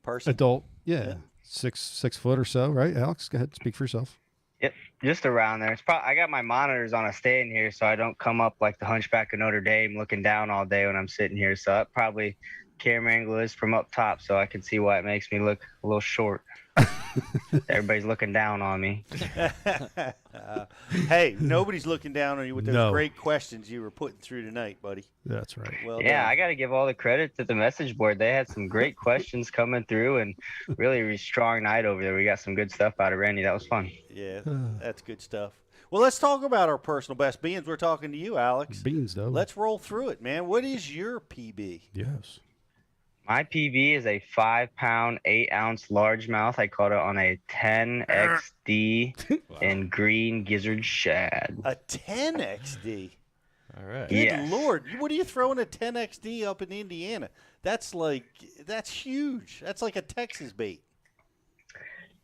person. adult. Yeah, 6 foot or so, right? Alex, go ahead, speak for yourself. Yep, just around there. It's probably, I got my monitors on a stand here, so I don't come up like the Hunchback of Notre Dame looking down all day when I'm sitting here. So that probably camera angle is from up top, so I can see why it makes me look a little short. Everybody's looking down on me. Hey, nobody's looking down on you with those No. great questions you were putting through tonight, buddy. That's right. Well Yeah, done. I got to give all the credit to the message board. They had some great questions coming through, and really a strong night over there. We got some good stuff out of Randy. That was fun. Yeah, that's good stuff. Well, let's talk about our personal best. Beans, we're talking to you, Alex. Beans, though. Let's roll through it, man. What is your PB? Yes. My PB is a 5-pound, 8-ounce largemouth. I caught it on a 10XD in green gizzard shad. A 10XD. All right. Good Yes. Lord. What are you throwing a 10XD up in Indiana? That's huge. That's like a Texas bait.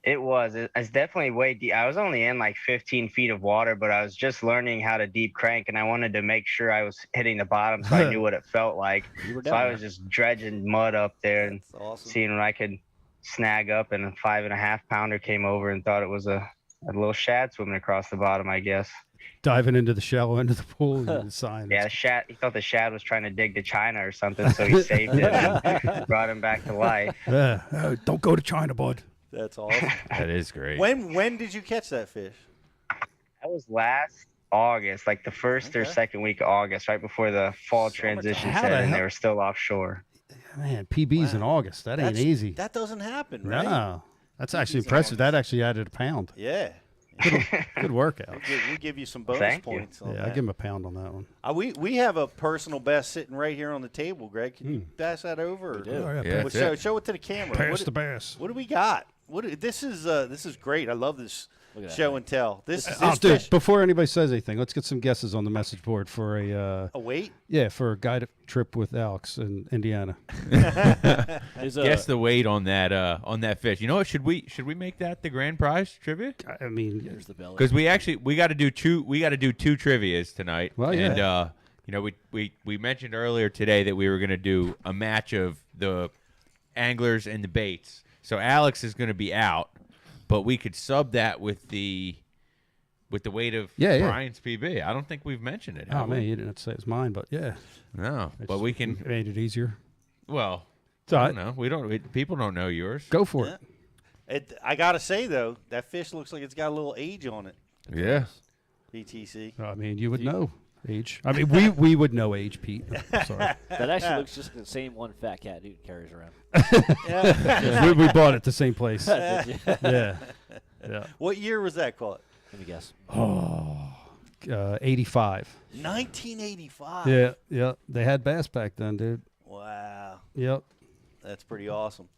It was. It's definitely way deep. I was only in like 15 feet of water, but I was just learning how to deep crank, and I wanted to make sure I was hitting the bottom so I knew what it felt like. You were So down I there. was just dredging mud up there and That's awesome. seeing what I could snag up, and a 5.5 pounder came over and thought it was a little shad swimming across the bottom, I guess. Diving into the shallow end of the pool. And sign. Yeah, shad. He thought the shad was trying to dig to China or something, so he saved it and brought him back to life. Yeah, don't go to China, bud. That's awesome. That is great. When did you catch that fish? That was last August, like the first or second week of August, right before the fall transition set in. They were still offshore. Man, PB's in August. That ain't easy. That doesn't happen, right? No, that's actually impressive. That actually added a pound. Yeah. Good workout. We'll give you some bonus points on Yeah, that. I'll give him a pound on that one. We have a personal best sitting right here on the table, Greg. Can you pass that over? We do. Oh, yeah, show it to the camera. Pass the bass. What do we got? This is great. I love this show and tell. This Dude, fish. before anybody says anything, let's get some guesses on the message board for a weight? Yeah, for a guide trip with Alex in Indiana. Guess the weight on that fish. You know what? Should we make that the grand prize trivia? I mean, there's the belly. Because we got to do two trivias tonight. Well, yeah. And you know, we mentioned earlier today that we were going to do a match of the anglers and the baits. So Alex is going to be out, but we could sub that with the weight of Brian's PB. I don't think we've mentioned it. Oh man, you didn't have to say it's mine, but yeah. No, but we can made it easier. Well, it's all I right. don't know. People don't know yours. Go for it. I gotta say though, that fish looks like it's got a little age on it. Yeah. BTC. I mean, you would know age. I mean, we would know age, Pete. Sorry. That actually looks just like the same one fat cat dude carries around. we bought it at the same place. Did you? Yeah. What year was that caught? Let me guess. 85. 1985. Yeah. They had bass back then, dude. Wow. Yep. That's pretty awesome.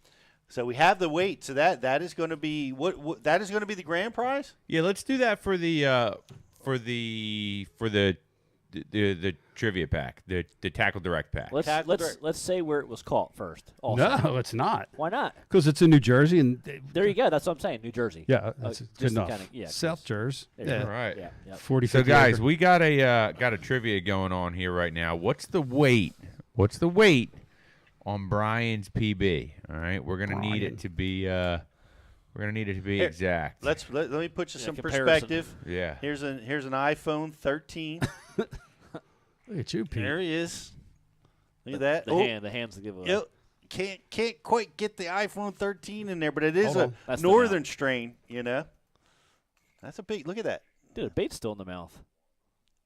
So we have the weight. So that is going to be what that is going to be the grand prize? Yeah, let's do that for the trivia pack, the Tackle Direct pack. Let's say where it was caught first. Also. No, it's not. Why not? Because it's in New Jersey, and there you go. That's what I'm saying. New Jersey. Yeah, that's good enough. Kinda, South Jersey. Yeah. Right. Yeah. 40. So guys, we got a trivia going on here right now. What's the weight? What's the weight on Brian's PB? All right, we're gonna need it to be. We're gonna need it to be exact. Let me put you some comparison. perspective. Yeah. Here's an iPhone 13. Look at you, Pete. There he is. Look at that. The hand's the giveaway. Yep. Can't quite get the iPhone 13 in there, but it is a That's northern strain. You know. That's a big. Look at that. Dude, the bait's still in the mouth.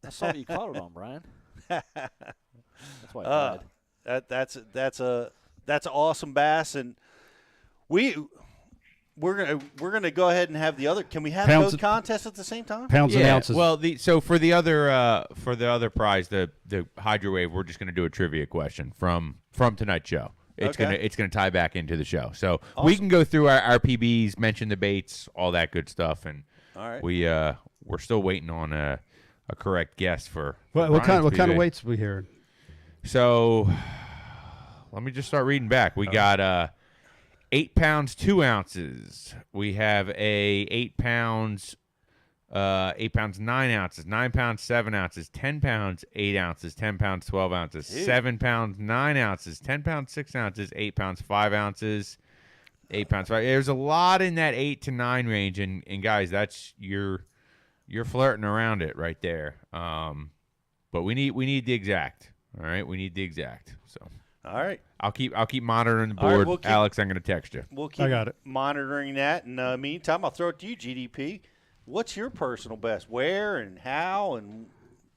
I saw what you caught it on, Brian. That's why I died. That's an awesome bass, and we're gonna go ahead and have the other. Can we have both contests at the same time? Pounds and ounces. Well, so for the other prize, the Hydro Wave, we're just gonna do a trivia question from tonight's show. It's gonna tie back into the show, so we can go through our PBs, mention the baits, all that good stuff, and all right. We're still waiting on a correct guess for what kind PB. of weights we hearing? So let me just start reading back. We got 8 pounds 2 ounces. We have 8 pounds 9 ounces, 9 pounds 7 ounces, 10 pounds 8 ounces, 10 pounds 12 ounces, 7 pounds 9 ounces, 10 pounds 6 ounces, 8 pounds 5 ounces, 8 pounds 5. There's a lot in that 8 to 9 range, and guys, that's you're flirting around it right there. But we need the exact. All right, we need the exact. So all right. I'll keep monitoring the board. Right, Alex, I'm going to text you. We'll keep I got it. monitoring that. In the meantime, I'll throw it to you, GDP. What's your personal best? Where and how and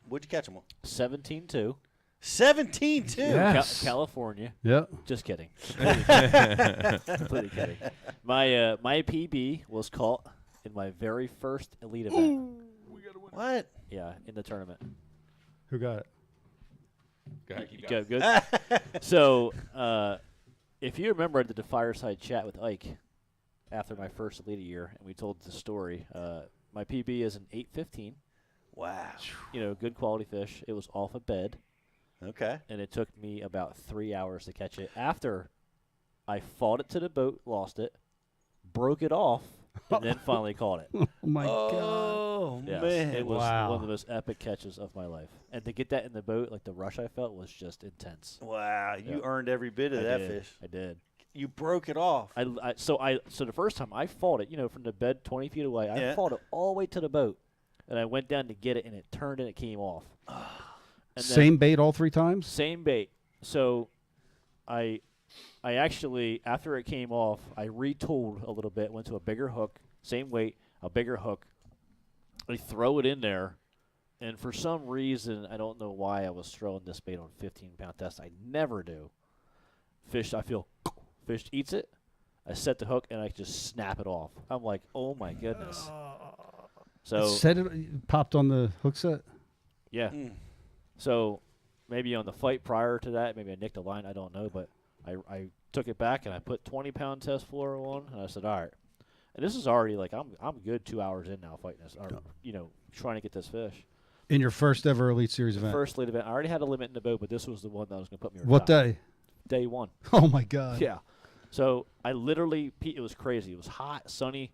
what'd you catch them on? 17-2. 17-2. Yes. California. Yep. Just kidding. Completely kidding. My PB was caught in my very first elite event. What? Yeah, in the tournament. Who got it? Go, good. So, if you remember the fireside chat with Ike after my first elite year, and we told the story, my PB is an 8.15. Wow. You know, good quality fish. It was off a bed. Okay. And it took me about 3 hours to catch it. After I fought it to the boat, lost it, broke it off, and then finally caught it. Oh, my God. Oh, Yes, man. it was one of the most epic catches of my life. And to get that in the boat, like the rush I felt was just intense. Wow. You earned every bit of that fish. I did. You broke it off. So the first time I fought it, from the bed 20 feet away, I fought it all the way to the boat, and I went down to get it, and it turned and it came off. And same bait all 3 times? Same bait. So I actually, after it came off, I retooled a little bit, went to a bigger hook, same weight, a bigger hook. I throw it in there, and for some reason, I don't know why I was throwing this bait on 15-pound test. I never do. Fish eats it. I set the hook, and I just snap it off. I'm like, oh, my goodness. So it popped on the hook set? Yeah. So maybe on the fight prior to that, maybe I nicked a line. I don't know, but I took it back, and I put 20-pound test fluoro on, and I said, all right. And this is already like I'm good 2 hours in now fighting this, or, trying to get this fish. In your first ever Elite Series event? First Elite event. I already had a limit in the boat, but this was the one that was going to put me over What top. day? Day 1. Oh, my God. Yeah. So I literally, it was crazy. It was hot, sunny,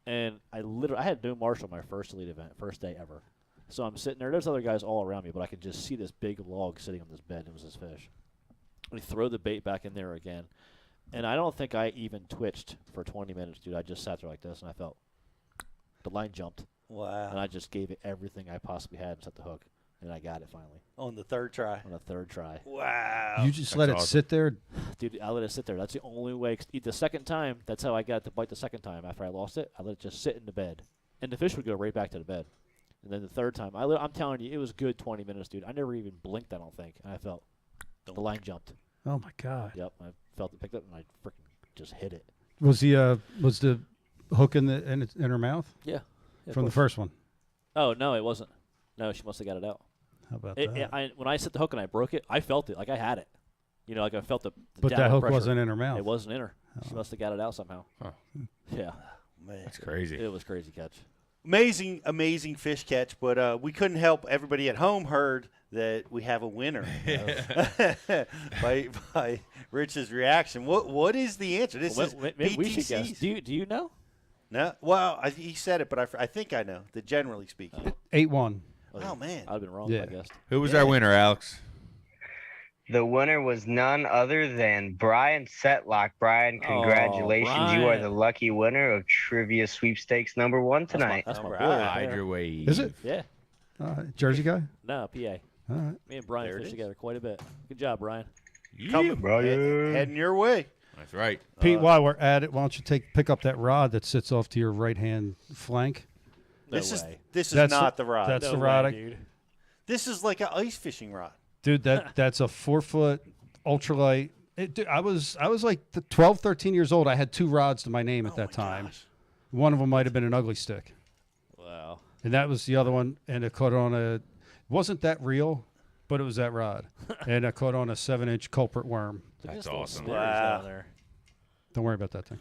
and I had no marshal my first Elite event, first day ever. So I'm sitting there. There's other guys all around me, but I could just see this big log sitting on this bed. It was this fish. We throw the bait back in there again, and I don't think I even twitched for 20 minutes, dude. I just sat there like this, and I felt the line jumped. Wow. And I just gave it everything I possibly had and set the hook, and I got it finally. On the third try? On the third try. Wow. You just let it sit there? Dude, I let it sit there. That's the only way. The second time, that's how I got it to bite the second time. After I lost it, I let it just sit in the bed. And the fish would go right back to the bed. And then the third time, I'm telling you, it was good 20 minutes, dude. I never even blinked, I don't think. And I felt the line jumped. Oh, my God. Yep. I felt it picked up, and I freaking just hit it. Was the hook in her mouth? Yeah. From the first one? Oh, no, it wasn't. No, she must have got it out. How about that? When I set the hook and I broke it, I felt it. Like I had it. Like I felt the But that hook pressure. wasn't in her mouth. It wasn't in her. Oh. She must have got it out somehow. Huh. Yeah. Man. That's crazy. It was crazy catch. Amazing fish catch, but we couldn't help. Everybody at home heard that we have a winner by Rich's reaction. What is the answer? This is maybe we should guess. Do you know? No. Well, he said it, but I think I know. Generally speaking, 8-1. Oh man, I've been wrong. Yeah. I guess. Who was our winner, Alex? The winner was none other than Brian Setlock. Brian, congratulations. Brian. You are the lucky winner of Trivia Sweepstakes number 1 tonight. That's my boy. Ride your way. Is it? Yeah. Jersey guy? No, PA. All right. Me and Brian fished together quite a bit. Good job, Brian. heading your way. That's right. Pete, while we're at it, why don't you pick up that rod that sits off to your right-hand flank? This is not the rod. That's the rod. Dude. This is like an ice fishing rod. Dude, that's a 4-foot ultralight. I was like 12, 13 years old. I had 2 rods to my name at that time. Gosh. One of them might have been an ugly stick. Wow. And that was the other one. And it caught on it wasn't that real, but it was that rod. And I caught on a 7-inch culprit worm. That's awesome. Wow. There. Don't worry about that thing.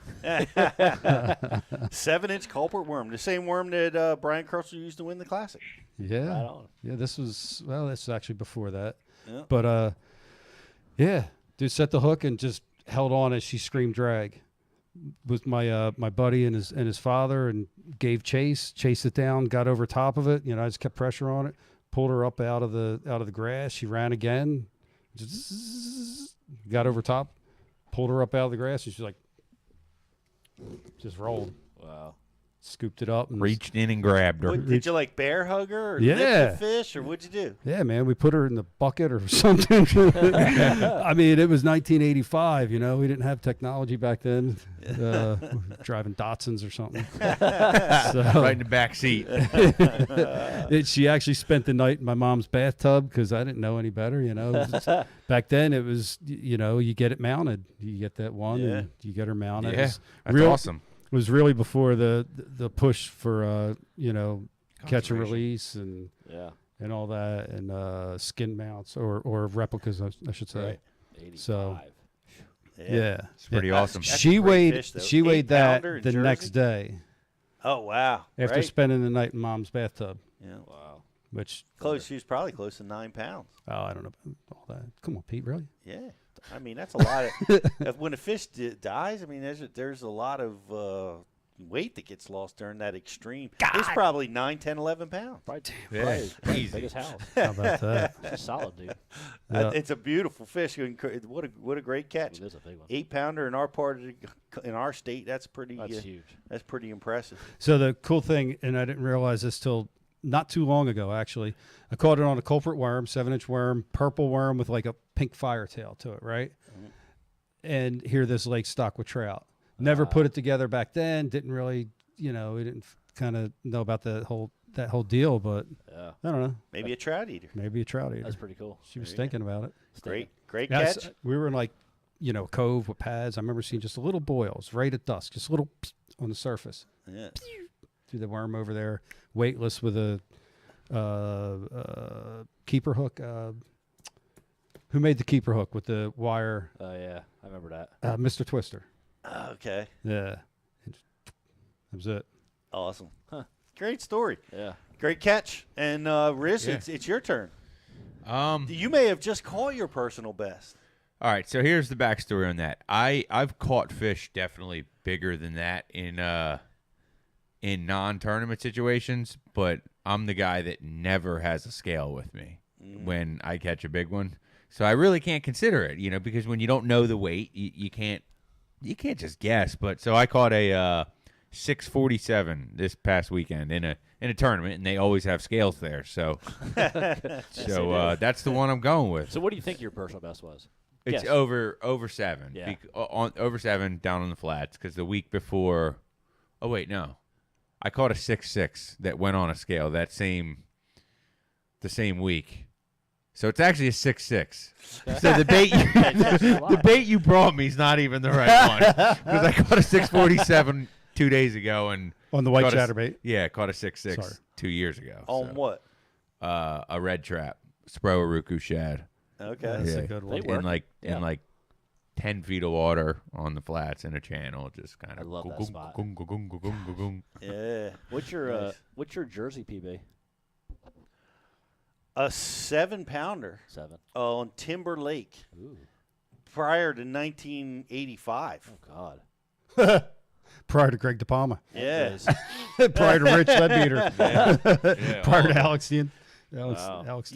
7-inch culprit worm, the same worm that Brian Kirchner used to win the Classic. Yeah. Right on. Yeah, this was actually before that. Yeah. But yeah, dude set the hook and just held on as she screamed drag. With my buddy and his father and gave chased it down, got over top of it. I just kept pressure on it, pulled her up out of the grass. She ran again, got over top, pulled her up out of the grass, and she's like, just rolled. Wow. Scooped it up and Reached in and grabbed her. Did you bear hug her or Yeah. lift the fish or what'd you do? Yeah, man, we put her in the bucket or something. I mean, it was 1985. We didn't have technology back then. Driving Datsuns or something. Right in the back seat. She actually spent the night in my mom's bathtub because I didn't know any better. Back then it was, you get it mounted. You get that one and you get her mounted. Yeah, that's awesome. It was really before the push for catch and release and all that and skin mounts or replicas, I should say. Right. 85. So yeah, it's pretty awesome. She weighed that the next day. Oh wow! After spending the night in mom's bathtub. Yeah. Wow. Which she was probably close to 9 pounds. Oh, I don't know about all that. Come on, Pete, really? Yeah. I mean, that's a lot of when a fish dies. I mean, there's a lot of weight that gets lost during that extreme. It's probably 9, 10, 11 pounds. Probably easy. big as house. How about that? It's solid, dude. Yeah. It's a beautiful fish. What a great catch. It is a big one. 8-pounder in our in our state. That's huge. That's pretty impressive. So the cool thing, and I didn't realize this till not too long ago, actually. I caught it on a culprit worm, 7-inch worm, purple worm with like a pink fire tail to it, right? And here this lake stocked with trout. Never put it together back then. Didn't really, we didn't kind of know about that whole deal, but I don't know. Maybe a trout eater. Maybe a trout eater. That's pretty cool. She was thinking about it. Great Yeah, catch. we were in like, cove with pads. I remember seeing just a little boils right at dusk, just a little on the surface. Yeah. Threw the worm over there, weightless with a keeper hook. Who made the keeper hook with the wire? Oh, yeah. I remember that. Mr. Twister. Okay. Yeah. That was it. Awesome. Huh. Great story. Yeah. Great catch. And Riz, it's your turn. You may have just caught your personal best. All right, so here's the backstory on that. I've caught fish definitely bigger than that in non-tournament situations, but I'm the guy that never has a scale with me when I catch a big one. So I really can't consider it, because when you don't know the weight, you can't just guess. But so I caught a 647 this past weekend in a tournament, and they always have scales there. So that's the one I'm going with. So what do you think your personal best was? It's over 7. Yeah. Over 7 down on the flats, because the week before. Oh wait, no, I caught a 6.6 that went on a scale the same week. So it's actually a 6.6. So the bait you brought me is not even the right one, because I caught a 647 2 days ago and on the white chatterbait. Caught a 6.6 2 years ago. On what? A red trap, Spro Aruku shad. Okay, that's a good one. In like 10 feet of water on the flats in a channel, just kind of. I love that spot. Yeah. What's your Jersey PB? A 7-pounder. 7. On Timber Lake. Ooh. Prior to 1985. Oh God. Prior to Greg De Palma. Yeah. Prior to Rich Leadbeater. Yeah, prior to Alex the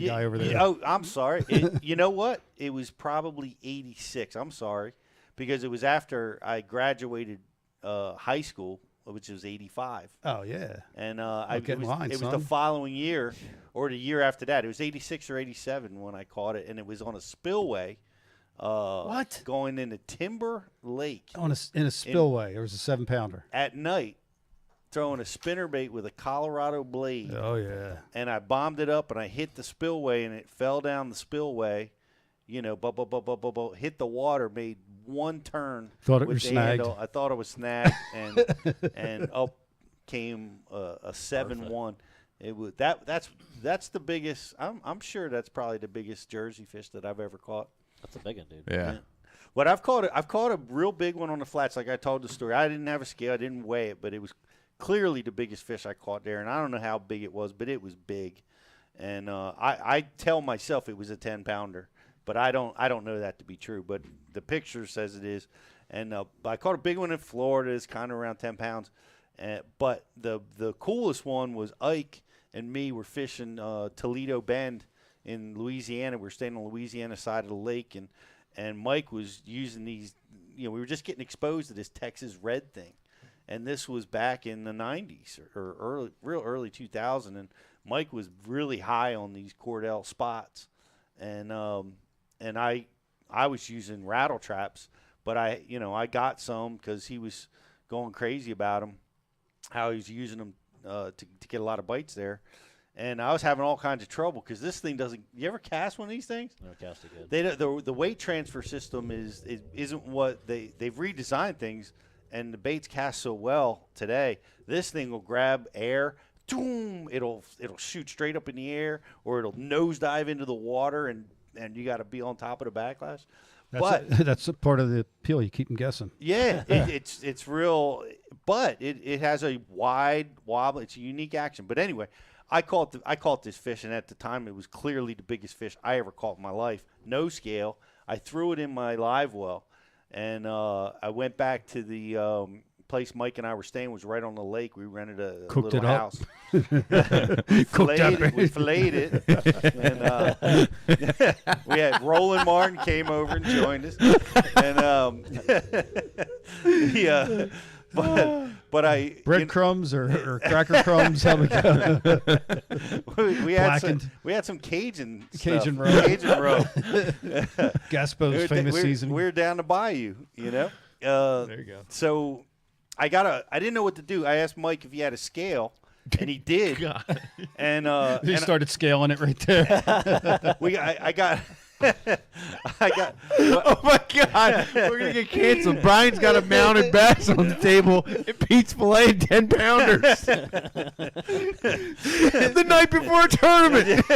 guy over there. Oh, I'm sorry. You know what? It was probably 86. I'm sorry, because it was after I graduated high school, which was 85. Oh yeah. And it was the following year, or the year after that. It was 86 or 87 when I caught it, and it was on a spillway. What? Going into Timber Lake. In a spillway. It was a 7-pounder. At night, throwing a spinnerbait with a Colorado blade. Oh, yeah. And I bombed it up, and I hit the spillway, and it fell down the spillway, hit the water, made one turn. Thought it was snagged. Handle. I thought it was snagged, and up came a 7-1. It was that's the biggest. I'm sure that's probably the biggest Jersey fish that I've ever caught. That's a big one, dude. Yeah. But I've caught a real big one on the flats. Like I told the story, I didn't have a scale, I didn't weigh it, but it was clearly the biggest fish I caught there. And I don't know how big it was, but it was big. And I tell myself it was a 10-pounder, but I don't know that to be true. But the picture says it is. And I caught a big one in Florida. It's kind of around 10 pounds. But the coolest one was Ike and me were fishing Toledo Bend in Louisiana. We were staying on the Louisiana side of the lake, and Mike was using these. We were just getting exposed to this Texas red thing, and this was back in the 90s or early 2000. And Mike was really high on these Cordell spots, and I was using rattle traps, but I got some because he was going crazy about them, how he was using them to get a lot of bites there. And I was having all kinds of trouble because this thing doesn't. You ever cast one of these things? No, cast it good. The weight transfer system isn't what they've redesigned things, and the baits cast so well today. This thing will grab air, boom, it'll shoot straight up in the air, or it'll nosedive into the water, and you got to be on top of the backlash. That's a part of the appeal. You keep them guessing. Yeah, it's real, but it has a wide wobble. It's a unique action. But anyway, I caught this fish, and at the time it was clearly the biggest fish I ever caught in my life. No scale. I threw it in my live well, and I went back to the place Mike and I were staying was right on the lake. We rented a Cooked little it up. house. We filleted it. And we had Roland Martin came over and joined us. And but I breadcrumbs or cracker crumbs. How we go? we had some Cajun roe. Cajun roe. Gaspo's famous seasoning. We're down the bayou, you know. There you go. So I didn't know what to do. I asked Mike if he had a scale, and he did. And he started scaling it right there. I got. Oh my God! We're gonna get canceled. Brian's got a mounted bass on the table. And Pete's filleting 10-pounders the night before a tournament.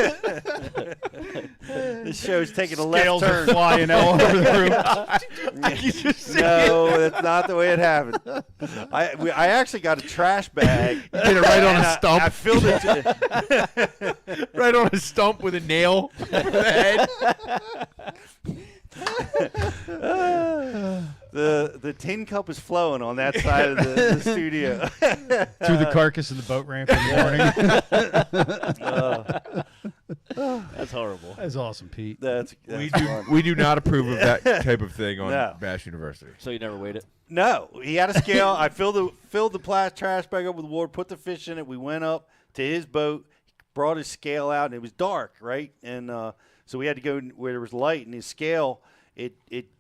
This show's taking a left turn. Scales are flying all over the room. I can just see No, that's not the way it happened. I actually got a trash bag. You did it right on a stump. I filled it right on a stump with a nail for the head. The tin cup is flowing on that side of the studio. Through the carcass of the boat ramp in the morning. That's horrible. That's awesome, Pete. That's we do not approve of that type of thing on Bass University. So you never weighed it? No, he had a scale. I filled the plastic trash bag up with water, put the fish in it. We went up to his boat, brought his scale out, and it was dark, right? And so we had to go where there was light, and his scale, it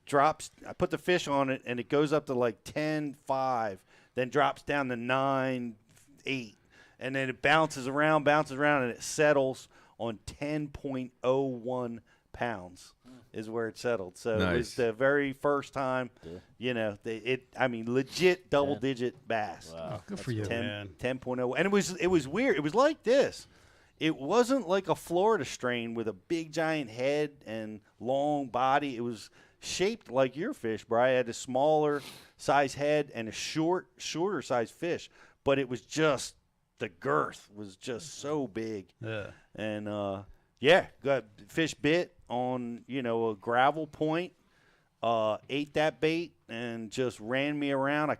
drops. I put the fish on it, and it goes up to like 10.5, then drops down to 9.8, and then it bounces around, and it settles on 10.01 pounds is where it settled. So nice. It was the very first time, you know, legit double-digit bass. Wow. Good for you, 10, man. 10.0. And it was weird. It was like this. It wasn't like a Florida strain with a big giant head and long body. It was shaped like your fish, Brian. It had a smaller size head and a shorter size fish, but it was just the girth was just so big. Yeah. And got fish bit on, you know, a gravel point. Ate that bait and just ran me around.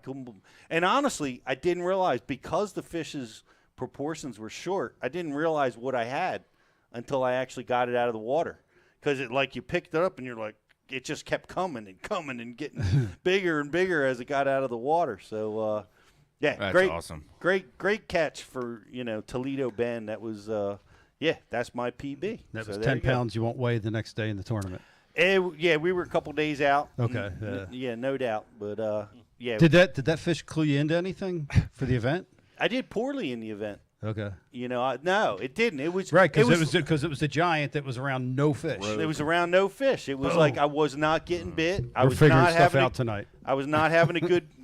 And honestly, I didn't realize because the fish's proportions were short, I didn't realize what I had until I actually got it out of the water. Because you picked it up and you're like, it just kept coming and getting bigger and bigger as it got out of the water. So, that's great, awesome. Great catch for, you know, Toledo Bend. That was, that's my PB. That So was there 10 you go. pounds you won't weigh the next day in the tournament. We were a couple days out. Okay. Yeah, no doubt. But, Did that fish clue you into anything for the event? I did poorly in the event. Okay. You know, no, it didn't. It was right because it was the giant that was around no fish. It was around no fish. It was like I was not getting bit. I We're was figuring not stuff having out tonight. I was not having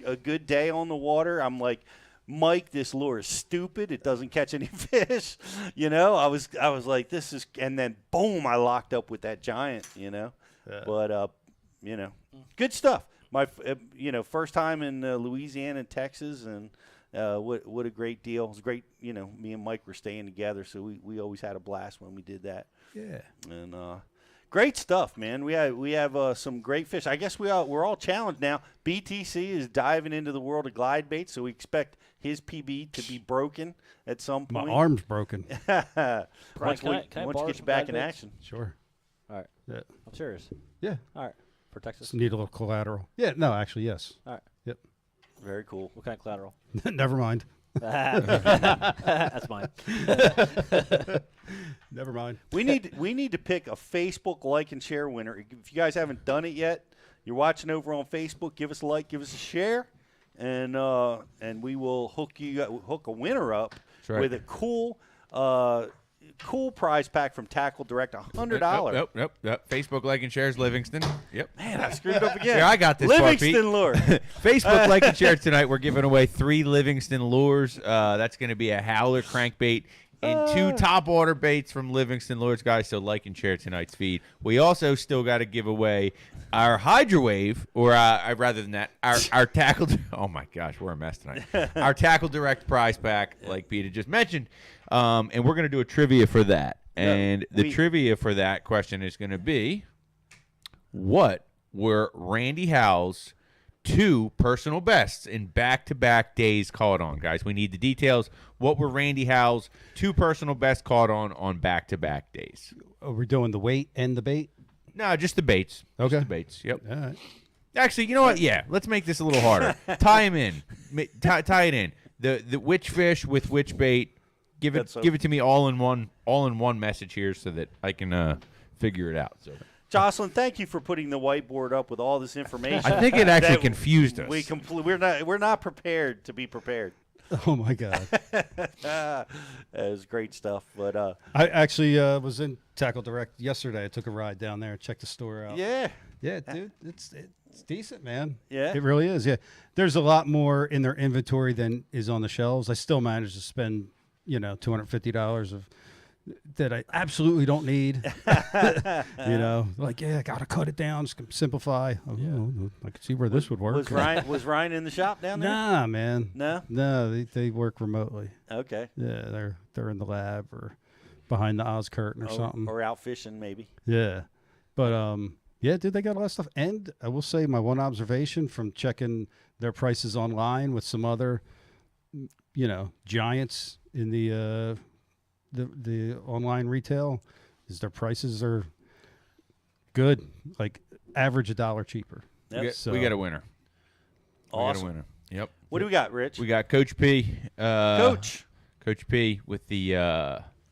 a good day on the water. I'm like, Mike, this lure is stupid. It doesn't catch any fish. You know, I was like, this is, and then boom, I locked up with that giant. You know, but you know, good stuff. My first time in Louisiana and Texas, and what a great deal. It was great. You know, me and Mike were staying together, so we always had a blast when we did that. Yeah. And great stuff, man. We have some great fish. I guess we're all challenged now. BTC is diving into the world of glide bait, so we expect his PB to be broken at some point. My arm's broken. Once can I we borrow get you some back glide in baits? action. Sure. All right. Yeah. I'm serious. Yeah. All right. For Texas. Just need a little collateral. Yeah. No, actually, yes. All right. Yep. Very cool. What kind of collateral? Never mind. That's mine. Never mind. We need to pick a Facebook like and share winner. If you guys haven't done it yet, you're watching over on Facebook. Give us a like, give us a share, and we will hook a winner up with a cool prize pack from Tackle Direct, $100. Yep. Facebook like and shares Livingston. Yep. Man, I screwed up again. Yeah, I got this. Livingston lure. Facebook like and share tonight. We're giving away 3 Livingston lures. That's going to be a Howler Crankbait and 2 top water baits from Livingston Lures, guys. So like and share tonight's feed. We also still got to give away our Hydrowave, or rather than that, our Tackle. Oh my gosh, we're a mess tonight. Our Tackle Direct prize pack, like Peter just mentioned. And we're going to do a trivia for that. And the trivia for that question is going to be, what were Randy Howell's 2 personal bests in back-to-back days caught on, guys. We need the details. What were Randy Howell's 2 personal bests caught on back-to-back days? Are we doing the weight and the bait? No, just the baits. Okay. Just the baits. Yep. All right. Actually, you know what? Yeah, let's make this a little harder. Tie them in. Tie it in. The which fish with which bait. Give it to me all in one message here so that I can figure it out. So. Jocelyn, thank you for putting the whiteboard up with all this information. I think it actually confused us. We're not prepared to be prepared. Oh my God, that was great stuff. But I actually was in Tackle Direct yesterday. I took a ride down there, checked the store out. Yeah, dude, it's decent, man. Yeah, it really is. Yeah, there's a lot more in their inventory than is on the shelves. I still managed to spend $250 that I absolutely don't need. I gotta cut it down, simplify. I can see where this would work. Was Ryan in the shop down there? Nah, man. No, they work remotely. Okay. Yeah, they're in the lab or behind the Oz curtain or something, or out fishing maybe. Yeah, but yeah, dude, they got a lot of stuff. And I will say, my one observation from checking their prices online with some other, giants in the online retail is their prices are good, like average $1 cheaper. Yep. We got a winner. Awesome. We got a winner. Yep. What do we got, Rich? We got Coach P. Coach P with the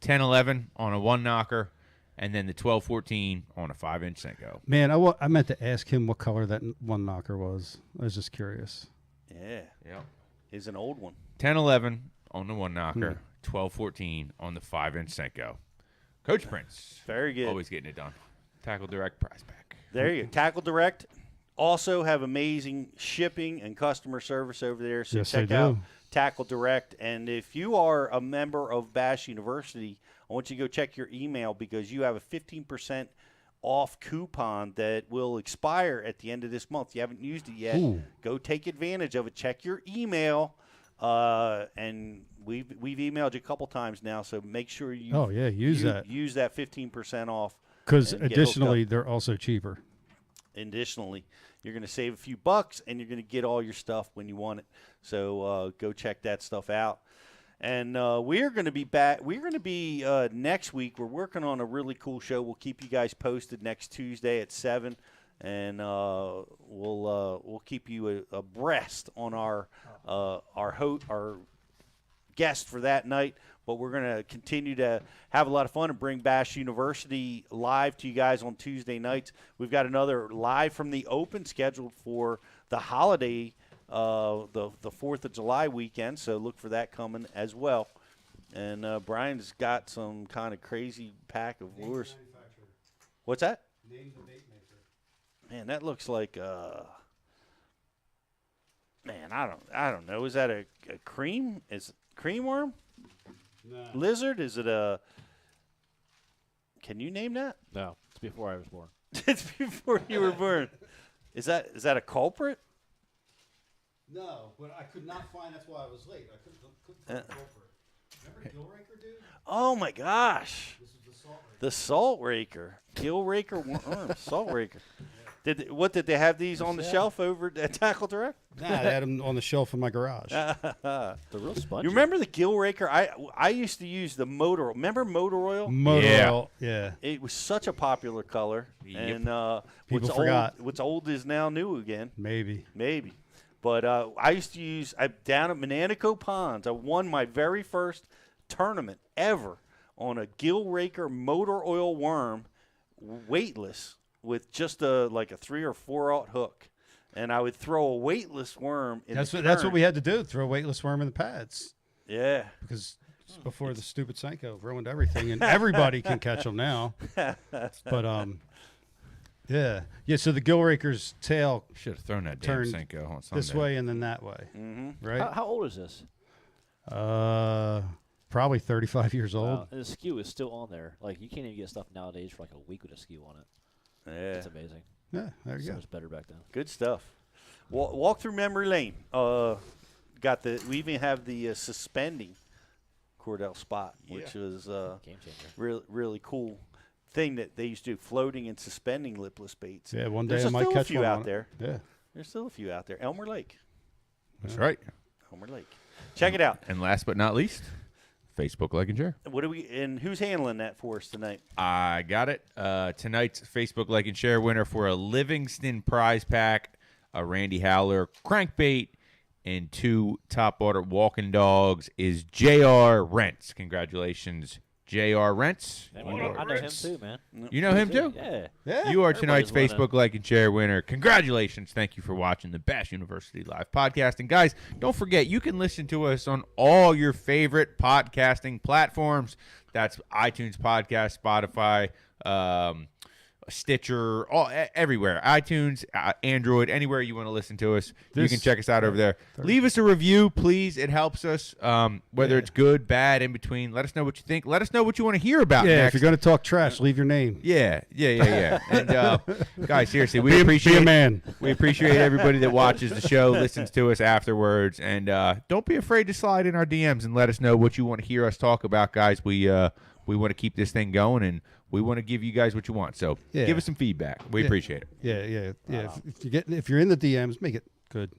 10-11 on a 1-knocker, and then the 12-14 on a 5-inch Senko. Man, I meant to ask him what color that 1-knocker was. I was just curious. Yeah. Yep. It's an old one. 10-11 on the 1-knocker. 12-14 on the 5-inch Senko. Coach Prince. Very good. Always getting it done. Tackle Direct prize pack. There you go. Tackle Direct also have amazing shipping and customer service over there. So yes, check out Tackle Direct. And if you are a member of Bash University, I want you to go check your email because you have a 15% off coupon that will expire at the end of this month. You haven't used it yet. Ooh. Go take advantage of it. Check your email. And we've emailed you a couple times now, so make sure you use that 15% off. Because additionally, they're also cheaper. Additionally, you're going to save a few bucks, and you're going to get all your stuff when you want it. So go check that stuff out. And we're going to be back. We're going to be next week. We're working on a really cool show. We'll keep you guys posted next Tuesday at 7. And we'll keep you abreast on our guest for that night. But we're going to continue to have a lot of fun and bring Bash University live to you guys on Tuesday nights. We've got another live from the Open scheduled for the holiday, the 4th of July weekend. So look for that coming as well. And Brian's got some kind of crazy pack of lures. What's that? Name the bait maker. Man, that looks like man, I don't know. Is that a cream? Is it cream worm? No. Lizard? Is it a? Can you name that? No, it's before I was born. It's before you were born. Is that a culprit? No, but I could not find. That's why I was late. I couldn't find a culprit. Remember Gillraker, dude? Oh my gosh! This is the salt raker. Gill raker worm. Salt raker. Did they have these on the shelf over at Tackle Direct? Nah, they had them on the shelf in my garage. They're real spongy. You remember the Gill raker? I used to use the motor. Remember motor oil? Oil, yeah. It was such a popular color, and People forgot. What's old is now new again. Maybe. But I used to use down at Mananico Ponds. I won my very first tournament ever on a Gill raker motor oil worm, weightless, with just a 3 or 4/0 hook, and I would throw a weightless worm in That's what we had to do. Throw a weightless worm in the pads. Yeah, because before the stupid Senko ruined everything, and everybody can catch them now. But yeah. So the Gill raker's tail should have thrown that damn Senko on Sunday. This way and then that way. Mm-hmm. Right? How old is this? Probably 35 years old. Wow. And the skew is still on there. Like, you can't even get stuff nowadays for like a week with a skew on it. Yeah. It's amazing. Yeah, there you so go. much better back then. Good stuff. Walk through memory lane. We even have the suspending Cordell spot, which was game changer. Really cool thing that they used to do, floating and suspending lipless baits. Yeah, one day There's I might catch a few one out on there. Yeah. There's still a few out there. Elmer Lake. That's right. Elmer Lake. Check it out. And last but not least, Facebook like and share. And who's handling that for us tonight? I got it. Tonight's Facebook like and share winner for a Livingston prize pack, a Randy Howler crankbait, and 2 top order walking dogs is J.R. Rents. Congratulations, J.R. Rents. I know him too, man. You know him too? Yeah. You are tonight's Everybody's Facebook like and share winner. Congratulations. Thank you for watching the Bash University Live podcast. And guys, don't forget, you can listen to us on all your favorite podcasting platforms. That's iTunes Podcast, Spotify, Stitcher, everywhere. iTunes, Android, anywhere you want to listen to us, you can check us out over there. Leave us a review, please. It helps us, whether it's good, bad, in between. Let us know what you think. Let us know what you want to hear about next. If you're going to talk trash, leave your name. Yeah. And guys, seriously, we appreciate be a man. We appreciate everybody that watches the show, listens to us afterwards, and don't be afraid to slide in our DMs and let us know what you want to hear us talk about, guys. We want to keep this thing going, and we want to give you guys what you want. So give us some feedback. We appreciate it. Yeah. If you're in the DMs, make it good.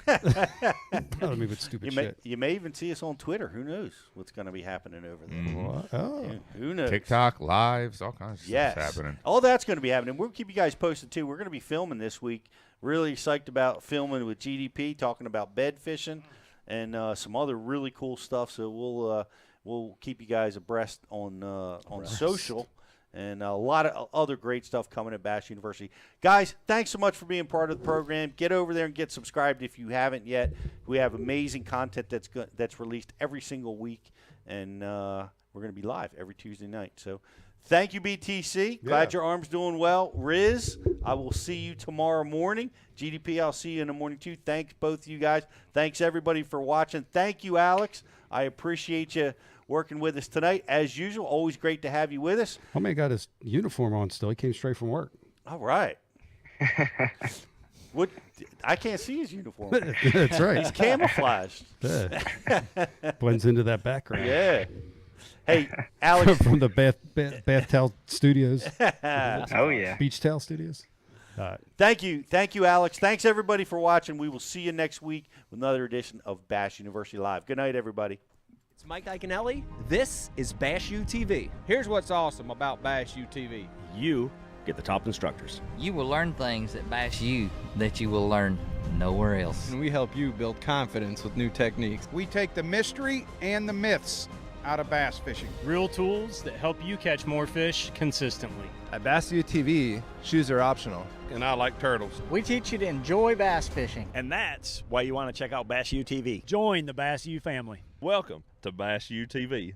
Not me with stupid shit. You may even see us on Twitter. Who knows what's going to be happening over there? Oh. Who knows? TikTok, lives, all kinds of stuff happening. All that's going to be happening. We'll keep you guys posted, too. We're going to be filming this week. Really psyched about filming with GDP, talking about bed fishing and some other really cool stuff. So we'll keep you guys abreast on social. And a lot of other great stuff coming at Bash University. Guys, thanks so much for being part of the program. Get over there and get subscribed if you haven't yet. We have amazing content that's released every single week, and we're going to be live every Tuesday night. So thank you, BTC. Glad your arm's doing well. Riz, I will see you tomorrow morning. GDP, I'll see you in the morning, too. Thanks, both of you guys. Thanks, everybody, for watching. Thank you, Alex. I appreciate you working with us tonight. As usual, always great to have you with us. My man got his uniform on still. He came straight from work. All right. I can't see his uniform. That's right. He's camouflaged. Yeah. Blends into that background. Yeah. Hey, Alex. From the bath towel studios. Oh, yeah. Beach towel studios. Thank you, Alex. Thanks, everybody, for watching. We will see you next week with another edition of Bash University Live. Good night, everybody. It's Mike Iaconelli. This is Bash U TV. Here's what's awesome about Bash U TV. You get the top instructors. You will learn things at Bash U that you will learn nowhere else. And we help you build confidence with new techniques. We take the mystery and the myths out of bass fishing. Real tools that help you catch more fish consistently. At Bass U TV, shoes are optional. And I like turtles. We teach you to enjoy bass fishing. And that's why you want to check out Bass U TV. Join the Bass U family. Welcome to Bass U TV.